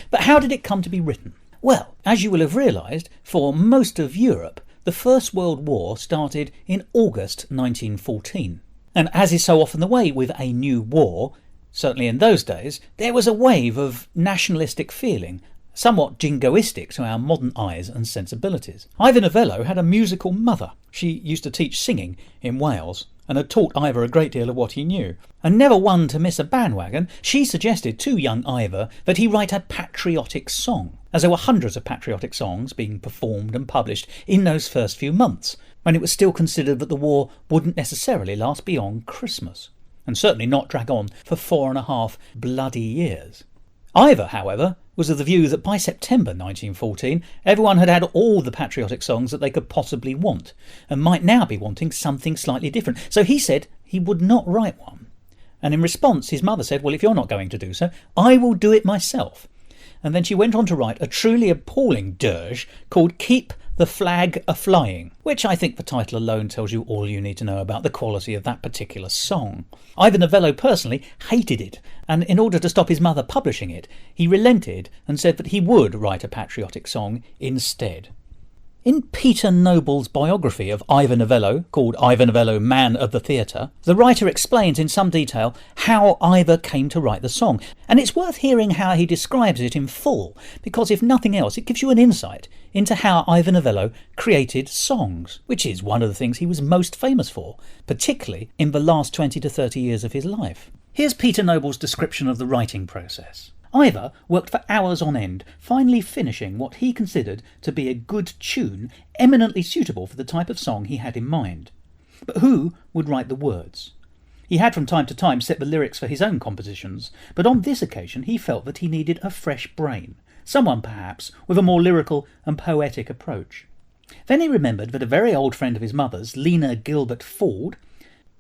But how did it come to be written? Well, as you will have realised, for most of Europe, the First World War started in August 1914. And as is so often the way with a new war, certainly in those days, there was a wave of nationalistic feeling, somewhat jingoistic to our modern eyes and sensibilities. Ivor Novello had a musical mother. She used to teach singing in Wales and had taught Ivor a great deal of what he knew. And never one to miss a bandwagon, she suggested to young Ivor that he write a patriotic song, as there were hundreds of patriotic songs being performed and published in those first few months, when it was still considered that the war wouldn't necessarily last beyond Christmas, and certainly not drag on for 4.5 bloody years. Ivor, however, was of the view that by September 1914 everyone had had all the patriotic songs that they could possibly want, and might now be wanting something slightly different. So he said he would not write one. And in response his mother said, well, if you're not going to do so, I will do it myself. And then she went on to write a truly appalling dirge called Keep the Flag A-Flying, which I think the title alone tells you all you need to know about the quality of that particular song. Ivor Novello personally hated it, and in order to stop his mother publishing it, he relented and said that he would write a patriotic song instead. In Peter Noble's biography of Ivor Novello, called Ivor Novello, Man of the Theatre, the writer explains in some detail how Ivor came to write the song, and it's worth hearing how he describes it in full, because if nothing else, it gives you an insight into how Ivor Novello created songs, which is one of the things he was most famous for, particularly in the last 20 to 30 years of his life. Here's Peter Noble's description of the writing process. Ivor worked for hours on end, finally finishing what he considered to be a good tune eminently suitable for the type of song he had in mind. But who would write the words? He had from time to time set the lyrics for his own compositions, but on this occasion he felt that he needed a fresh brain, someone perhaps with a more lyrical and poetic approach. Then he remembered that a very old friend of his mother's, Lena Gilbert Ford,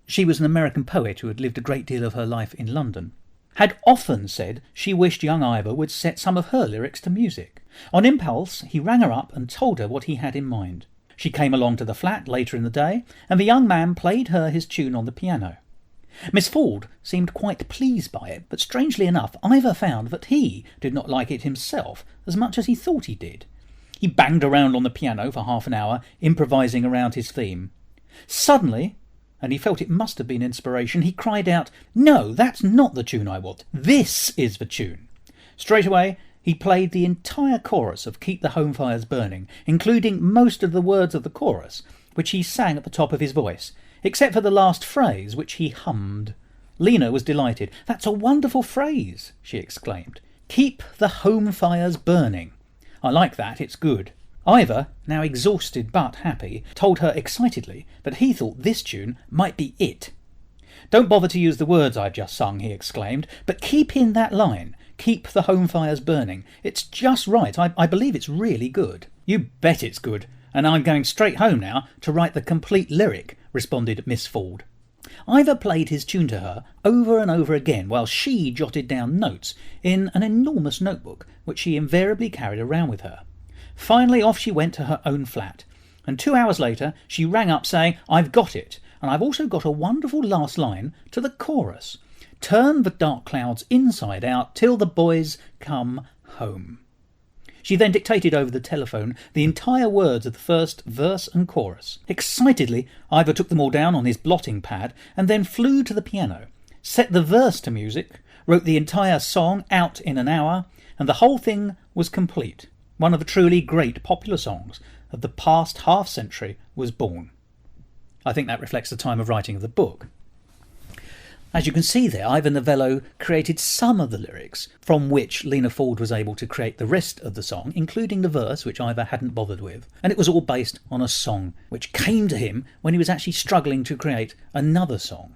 she was an American poet who had lived a great deal of her life in London, had often said she wished young Ivor would set some of her lyrics to music. On impulse, he rang her up and told her what he had in mind. She came along to the flat later in the day, and the young man played her his tune on the piano. Miss Ford seemed quite pleased by it, but strangely enough, Ivor found that he did not like it himself as much as he thought he did. He banged around on the piano for half an hour, improvising around his theme. Suddenly, and he felt it must have been inspiration, he cried out, "No, that's not the tune I want. This is the tune." Straight away, he played the entire chorus of Keep the Home Fires Burning, including most of the words of the chorus, which he sang at the top of his voice, except for the last phrase, which he hummed. Lena was delighted. "That's a wonderful phrase," she exclaimed. "Keep the home fires burning. I like that, it's good." Ivor, now exhausted but happy, told her excitedly that he thought this tune might be it. "Don't bother to use the words I've just sung," he exclaimed, "but keep in that line, keep the home fires burning. It's just right. I believe it's really good." "You bet it's good, and I'm going straight home now to write the complete lyric," responded Miss Ford. Ivor played his tune to her over and over again while she jotted down notes in an enormous notebook which she invariably carried around with her. Finally off she went to her own flat, and 2 hours later she rang up saying, "I've got it, and I've also got a wonderful last line to the chorus. Turn the dark clouds inside out till the boys come home." She then dictated over the telephone the entire words of the first verse and chorus. Excitedly, Ivor took them all down on his blotting pad and then flew to the piano, set the verse to music, wrote the entire song out in an hour, and the whole thing was complete. One of the truly great popular songs of the past half-century was born. I think that reflects the time of writing of the book. As you can see there, Ivor Novello created some of the lyrics, from which Lena Ford was able to create the rest of the song, including the verse, which Ivor hadn't bothered with. And it was all based on a song, which came to him when he was actually struggling to create another song.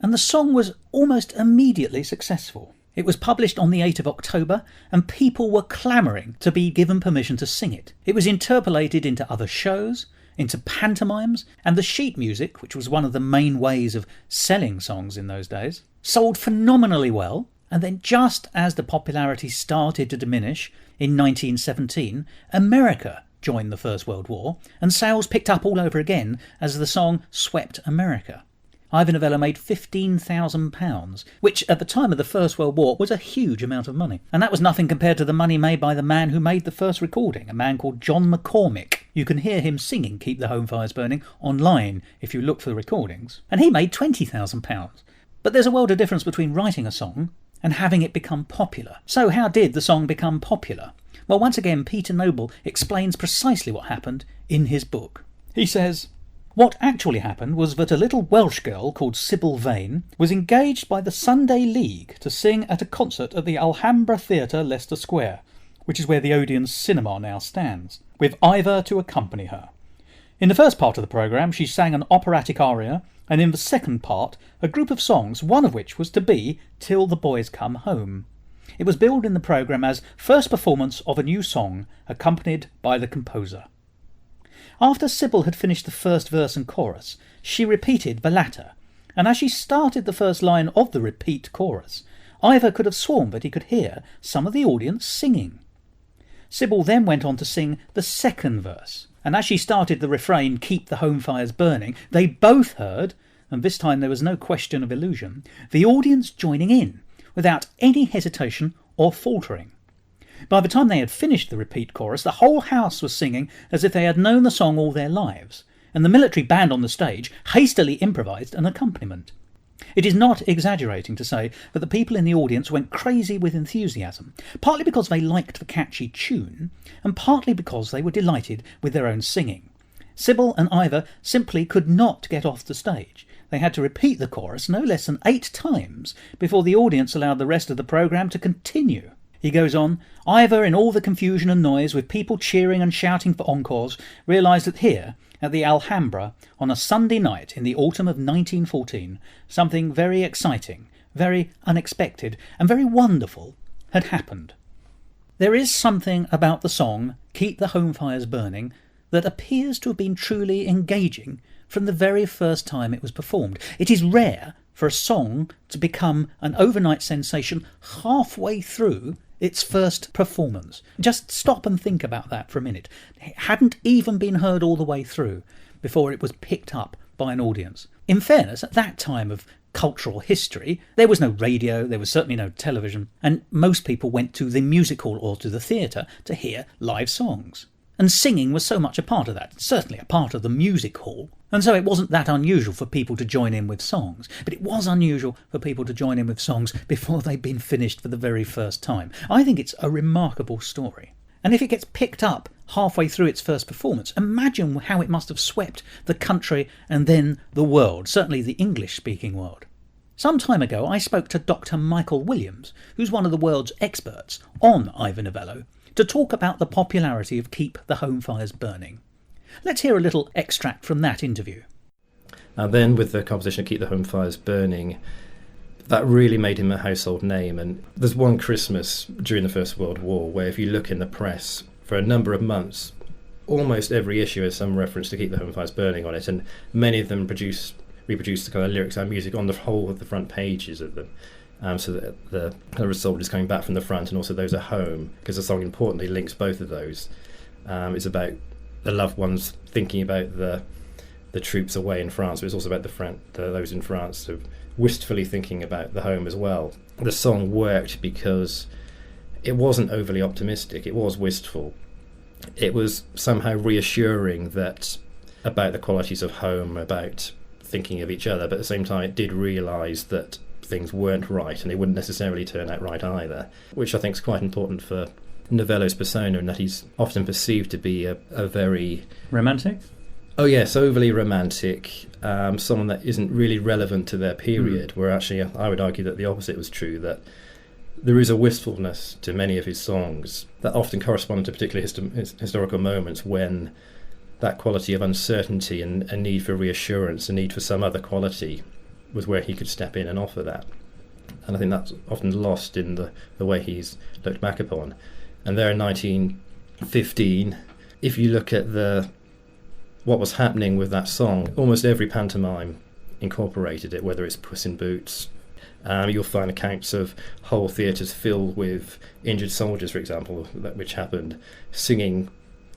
And the song was almost immediately successful. It was published on the 8th of October, and people were clamouring to be given permission to sing it. It was interpolated into other shows, into pantomimes, and the sheet music, which was one of the main ways of selling songs in those days, sold phenomenally well. And then just as the popularity started to diminish in 1917, America joined the First World War, and sales picked up all over again as the song swept America. Ivor Novello made £15,000, which at the time of the First World War was a huge amount of money. And that was nothing compared to the money made by the man who made the first recording, a man called John McCormick. You can hear him singing Keep the Home Fires Burning online if you look for the recordings. And he made £20,000. But there's a world of difference between writing a song and having it become popular. So how did the song become popular? Well, once again, Peter Noble explains precisely what happened in his book. He says, "What actually happened was that a little Welsh girl called Sybil Vane was engaged by the Sunday League to sing at a concert at the Alhambra Theatre, Leicester Square, which is where the Odeon Cinema now stands, with Ivor to accompany her. In the first part of the programme she sang an operatic aria, and in the second part a group of songs, one of which was to be Till the Boys Come Home. It was billed in the programme as first performance of a new song accompanied by the composer. After Sybil had finished the first verse and chorus, she repeated the latter, and as she started the first line of the repeat chorus, Ivor could have sworn that he could hear some of the audience singing. Sybil then went on to sing the second verse, and as she started the refrain, "Keep the home fires burning," they both heard, and this time there was no question of illusion, the audience joining in, without any hesitation or faltering. By the time they had finished the repeat chorus, the whole house was singing as if they had known the song all their lives, and the military band on the stage hastily improvised an accompaniment. It is not exaggerating to say that the people in the audience went crazy with enthusiasm, partly because they liked the catchy tune, and partly because they were delighted with their own singing. Sybil and Ivor simply could not get off the stage. They had to repeat the chorus no less than 8 times before the audience allowed the rest of the programme to continue. He goes on, Ivor, in all the confusion and noise, with people cheering and shouting for encores, realised that here, at the Alhambra, on a Sunday night in the autumn of 1914, something very exciting, very unexpected, and very wonderful had happened. There is something about the song "Keep the Home Fires Burning" that appears to have been truly engaging from the very first time it was performed. It is rare for a song to become an overnight sensation halfway through its first performance. Just stop and think about that for a minute. It hadn't even been heard all the way through before it was picked up by an audience. In fairness, at that time of cultural history, there was no radio, there was certainly no television, and most people went to the music hall or to the theatre to hear live songs. And singing was so much a part of that, certainly a part of the music hall. And so it wasn't that unusual for people to join in with songs, but it was unusual for people to join in with songs before they'd been finished for the very first time. I think it's a remarkable story. And if it gets picked up halfway through its first performance, imagine how it must have swept the country and then the world, certainly the English-speaking world. Some time ago I spoke to Dr. Michael Williams, who's one of the world's experts on Ivor Novello, to talk about the popularity of Keep the Home Fires Burning. Let's hear a little extract from that interview. And then with the composition Keep the Home Fires Burning, that really made him a household name. And there's one Christmas during the First World War where if you look in the press for a number of months, almost every issue has some reference to Keep the Home Fires Burning on it, and many of them reproduce the kind of lyrics and music on the whole of the front pages of them. So that the kind of soldiers coming back from the front and also those at home, because the song importantly links both of those. It's about the loved ones thinking about the troops away in France, but it's also about those in France, so wistfully thinking about the home as well. The song worked because it wasn't overly optimistic, it was wistful. It was somehow reassuring about the qualities of home, about thinking of each other, but at the same time it did realise that things weren't right and they wouldn't necessarily turn out right either, which I think is quite important for Novello's persona, in that he's often perceived to be a very... romantic? Oh yes, overly romantic, someone that isn't really relevant to their period, where actually I would argue that the opposite was true, that there is a wistfulness to many of his songs that often correspond to particular historical moments when that quality of uncertainty and a need for reassurance, a need for some other quality, was where he could step in and offer that. And I think that's often lost in the way he's looked back upon. And there in 1915, if you look at what was happening with that song, almost every pantomime incorporated it, whether it's Puss in Boots. You'll find accounts of whole theatres filled with injured soldiers, for example, which happened, singing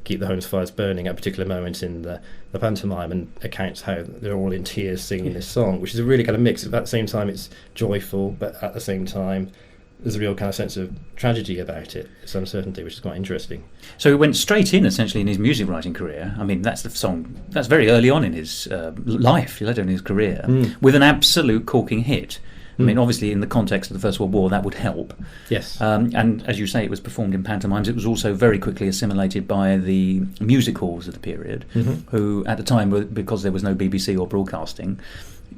Keep the Home Fires Burning at a particular moment in the pantomime, and accounts how they're all in tears singing this song, which is a really kind of mix. At the same time it's joyful, but at the same time there's a real kind of sense of tragedy about it, this uncertainty, which is quite interesting. So he went straight in, essentially, in his music writing career. I mean, that's the song, that's very early on in his life, let alone his career, with an absolute corking hit. I mean, obviously, in the context of the First World War, that would help. Yes. And as you say, it was performed in pantomimes. It was also very quickly assimilated by the music halls of the period, who, at the time, because there was no BBC or broadcasting,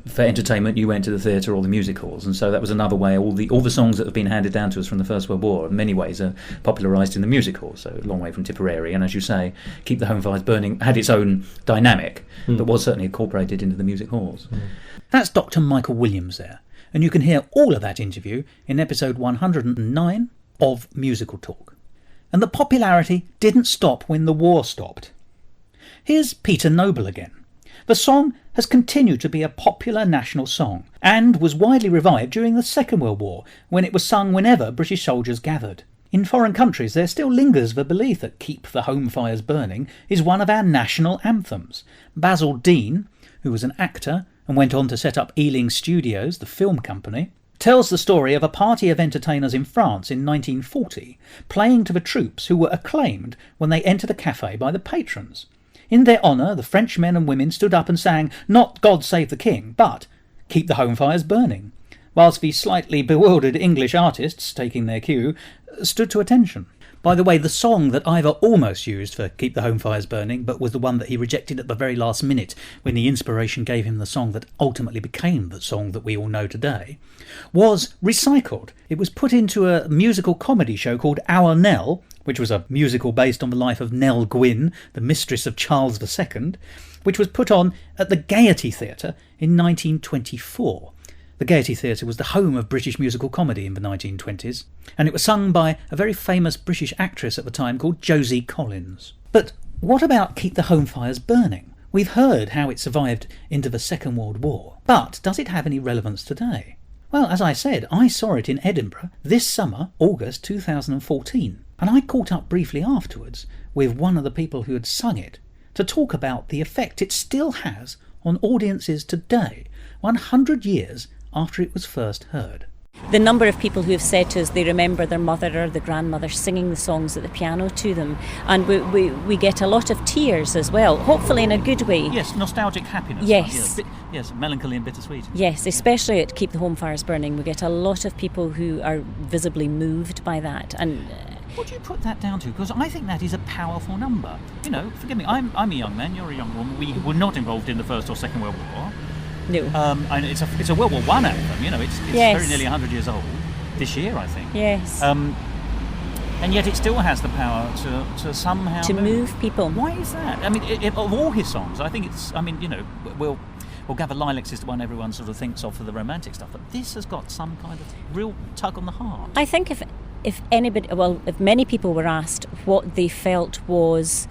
for entertainment, you went to the theatre or the music halls, and so that was another way. All the songs that have been handed down to us from the First World War, in many ways, are popularised in the music halls. So a long way from Tipperary, and as you say, Keep the Home Fires Burning had its own dynamic, but was certainly incorporated into the music halls. That's Dr. Michael Williams there. and you can hear all of that interview in episode 109 of Musical Talk. And the popularity didn't stop when the war stopped. Here's Peter Noble again. The song has continued to be a popular national song and was widely revived during the Second World War, when it was sung whenever British soldiers gathered. In foreign countries there still lingers the belief that Keep the Home Fires Burning is one of our national anthems. Basil Dean, who was an actor and went on to set up Ealing Studios, the film company, tells the story of a party of entertainers in France in 1940 playing to the troops who were acclaimed when they entered a cafe by the patrons. In their honour, the French men and women stood up and sang not God Save the King, but Keep the Home Fires Burning, whilst the slightly bewildered English artists, taking their cue, stood to attention. By the way, the song that Ivor almost used for Keep the Home Fires Burning, but was the one that he rejected at the very last minute when the inspiration gave him the song that ultimately became the song that we all know today, was recycled. It was put into a musical comedy show called Our Nell, which was a musical based on the life of Nell Gwynn, the mistress of Charles II, which was put on at the Gaiety Theatre in 1924. The Gaiety Theatre was the home of British musical comedy in the 1920s, and it was sung by a very famous British actress at the time called Josie Collins. But what about Keep the Home Fires Burning? We've heard how it survived into the Second World War, but does it have any relevance today? Well, as I said, I saw it in Edinburgh this summer, August 2014, and I caught up briefly afterwards with one of the people who had sung it to talk about the effect it still has on audiences today, 100 years after it was first heard. The number of people who have said to us they remember their mother or the grandmother singing the songs at the piano to them, and we get a lot of tears as well, hopefully in a good way. Yes, nostalgic happiness. Yes. Yes, melancholy and bittersweet. Yes, especially at Keep the Home Fires Burning, we get a lot of people who are visibly moved by that. And what do you put that down to? Because I think that is a powerful number. You know, forgive me, I'm a young man, you're a young woman. We were not involved in the First or Second World War. No. And it's a World War I anthem, you know, it's yes. very nearly 100 years old this year, I think. Yes. And yet it still has the power to somehow move people. Why is that? I mean, of all his songs, I think it's, I mean, you know, we'll gather lilacs is the one everyone sort of thinks of for the romantic stuff, but this has got some kind of real tug on the heart. I think if many people were asked what they felt was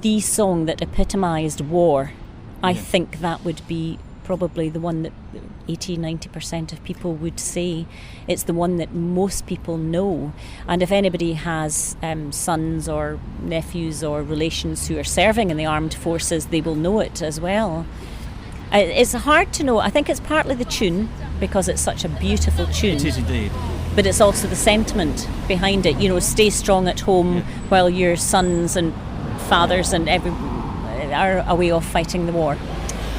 the song that epitomised war, I think that would be probably the one that 80-90% of people would say. It's the one that most people know. And if anybody has sons or nephews or relations who are serving in the armed forces, they will know it as well. It's hard to know. I think it's partly the tune, because it's such a beautiful tune. It is indeed. But it's also the sentiment behind it. You know, stay strong at home while your sons and fathers and are away off fighting the war.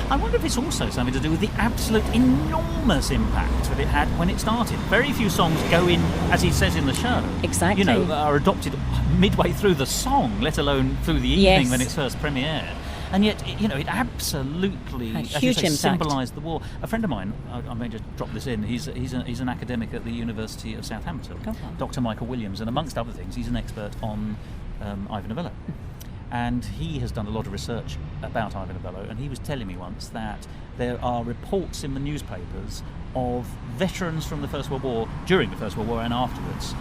I wonder if it's also something to do with the absolute enormous impact that it had when it started. Very few songs go in, as he says in the show, exactly. You know, are adopted midway through the song, let alone through the evening when it's first premiered. And yet, you know, it absolutely, had huge impact. Symbolised the war. A friend of mine, I may just drop this in, he's an academic at the University of Southampton, Dr. Michael Williams, and amongst other things, he's an expert on Ivor Novello. And he has done a lot of research about Ivor Novello, and he was telling me once that there are reports in the newspapers of veterans from the First World War, during the First World War and afterwards,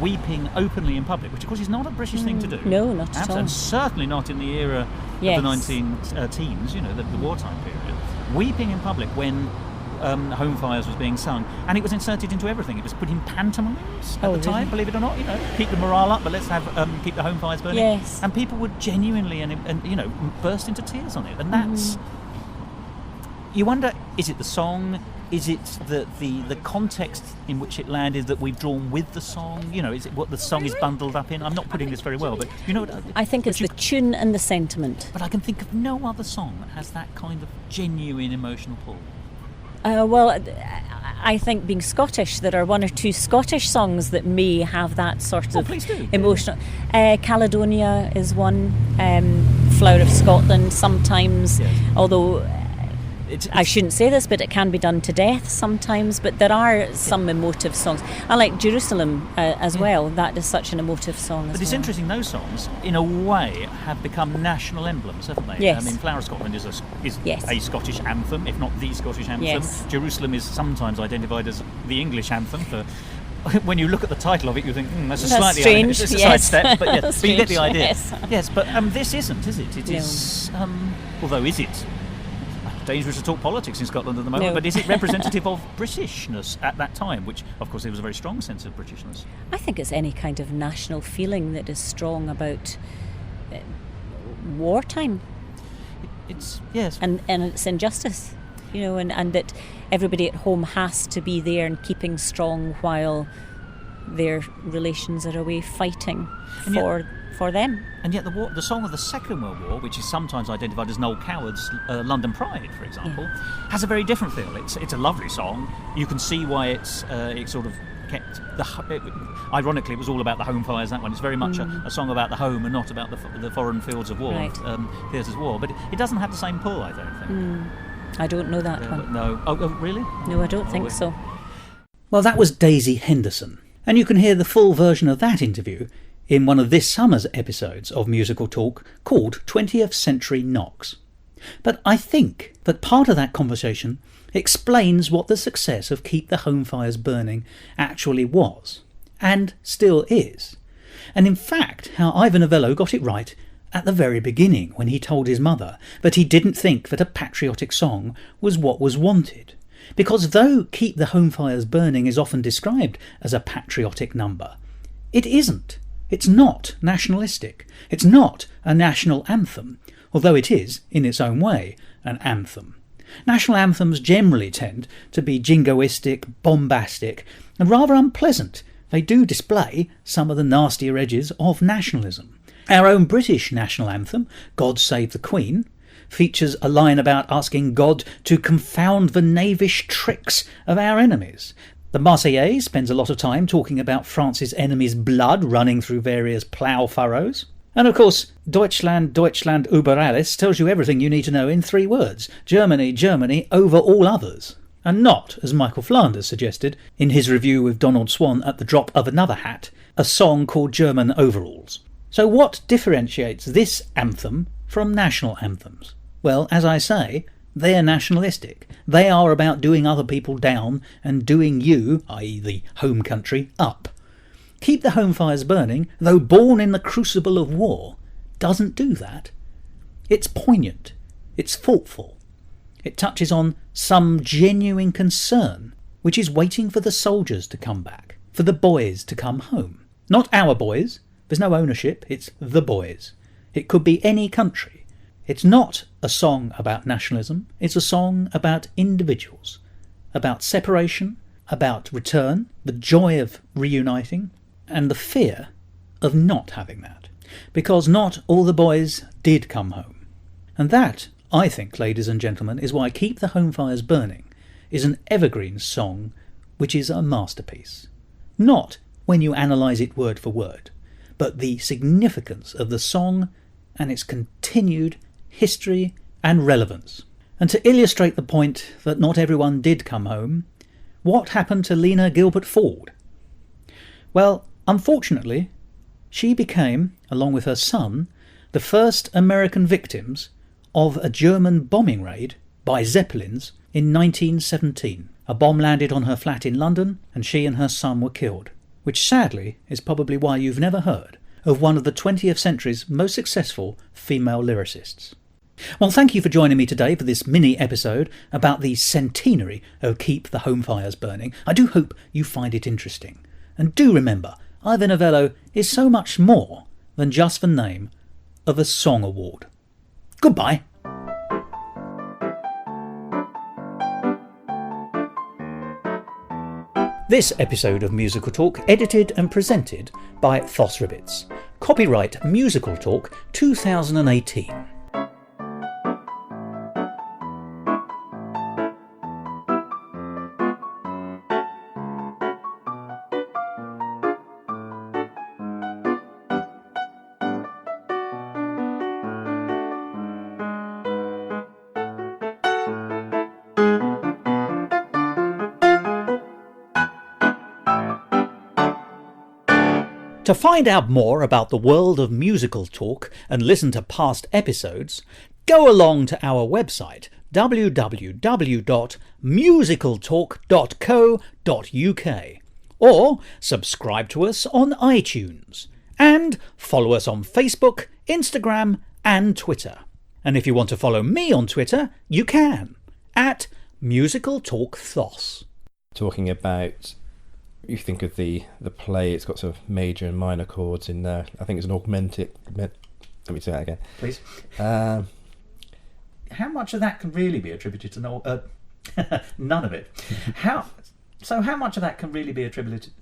weeping openly in public, which of course is not a British thing to do. No, not at all. And certainly not in the era of the 19-teens, you know, the wartime period. Weeping in public when Home Fires was being sung, and it was inserted into everything. It was put in pantomimes at the time, believe it or not. You know, keep the morale up, but let's have keep the Home Fires burning. Yes. And people would genuinely and you know, burst into tears on it. And that's you wonder: is it the song? Is it the context in which it landed that we've drawn with the song? You know, is it what the song is bundled up in? I'm not putting this very well, but you know what? I think it's the tune and the sentiment. But I can think of no other song that has that kind of genuine emotional pull. Well, I think being Scottish, there are one or two Scottish songs that may have that sort of emotional. Caledonia is one. Flower of Scotland sometimes, although I shouldn't say this, but it can be done to death sometimes. But there are some emotive songs. I like Jerusalem as well. That is such an emotive song. But it's interesting, those songs, in a way, have become national emblems, haven't they? Yes. I mean, Flower of Scotland is Yes. a Scottish anthem, if not the Scottish anthem. Yes. Jerusalem is sometimes identified as the English anthem. When you look at the title of it, you think, that's That's slightly strange. It's a Yes. sidestep, but, but you get the idea. Yes. Yes, but this isn't, is it? It is, although is it? Dangerous to talk politics in Scotland at the moment, No. but is it representative of Britishness at that time, which, of course, there was a very strong sense of Britishness? I think it's any kind of national feeling that is strong about wartime. It's, yes. And it's injustice, and that everybody at home has to be there and keeping strong while their relations are away fighting for them. And yet the song of the Second World War, which is sometimes identified as Noel Coward's London Pride, for example, has a very different feel. It's a lovely song. You can see why it sort of kept ironically, it was all about the home fires, that one. It's very much a song about the home and not about the foreign fields of war, right. theatres of war. But it doesn't have the same pull, I don't think. I don't know that one. No. Oh, really? No, I don't think so. Well, that was Daisy Henderson. And you can hear the full version of that interview in one of this summer's episodes of Musical Talk called 20th Century Knocks. But I think that part of that conversation explains what the success of Keep the Home Fires Burning actually was, and still is. And in fact, how Ivor Novello got it right at the very beginning when he told his mother that he didn't think that a patriotic song was what was wanted. Because though Keep the Home Fires Burning is often described as a patriotic number, it isn't. It's not nationalistic. It's not a national anthem, although it is, in its own way, an anthem. National anthems generally tend to be jingoistic, bombastic, and rather unpleasant. They do display some of the nastier edges of nationalism. Our own British national anthem, God Save the Queen, features a line about asking God to confound the knavish tricks of our enemies. The Marseillaise spends a lot of time talking about France's enemies' blood running through various plough furrows. And of course, Deutschland, Deutschland über alles tells you everything you need to know in 3 words. Germany, Germany, over all others. And not, as Michael Flanders suggested in his review with Donald Swann at the drop of another hat, a song called German Overalls. So what differentiates this anthem from national anthems? Well, as I say, they're nationalistic. They are about doing other people down and doing you, i.e. the home country, up. Keep the Home Fires Burning, though born in the crucible of war, doesn't do that. It's poignant. It's thoughtful. It touches on some genuine concern, which is waiting for the soldiers to come back, for the boys to come home. Not our boys. There's no ownership. It's the boys. It could be any country. It's not a song about nationalism. It's a song about individuals, about separation, about return, the joy of reuniting, and the fear of not having that. Because not all the boys did come home. And that, I think, ladies and gentlemen, is why Keep the Home Fires Burning is an evergreen song which is a masterpiece. Not when you analyse it word for word, but the significance of the song and its continued history and relevance. And to illustrate the point that not everyone did come home, what happened to Lena Gilbert Ford? Well, unfortunately, she became, along with her son, the first American victims of a German bombing raid by Zeppelins in 1917. A bomb landed on her flat in London and she and her son were killed, which sadly is probably why you've never heard of one of the 20th century's most successful female lyricists. Well, thank you for joining me today for this mini episode about the centenary of Keep the Home Fires Burning. I do hope you find it interesting. And do remember, Ivor Novello is so much more than just the name of a song award. Goodbye. This episode of Musical Talk edited and presented by Thos. Copyright Musical Talk 2018. To find out more about the world of musical talk and listen to past episodes, go along to our website www.musicaltalk.co.uk or subscribe to us on iTunes and follow us on Facebook, Instagram and Twitter. And if you want to follow me on Twitter, you can, at Musical Talk Thos. Talking about, you think of the play, it's got sort of major and minor chords in there. I think it's an augmented... Let me say that again. Please. How much of that can really be attributed to none of it? How much of that can really be attributed...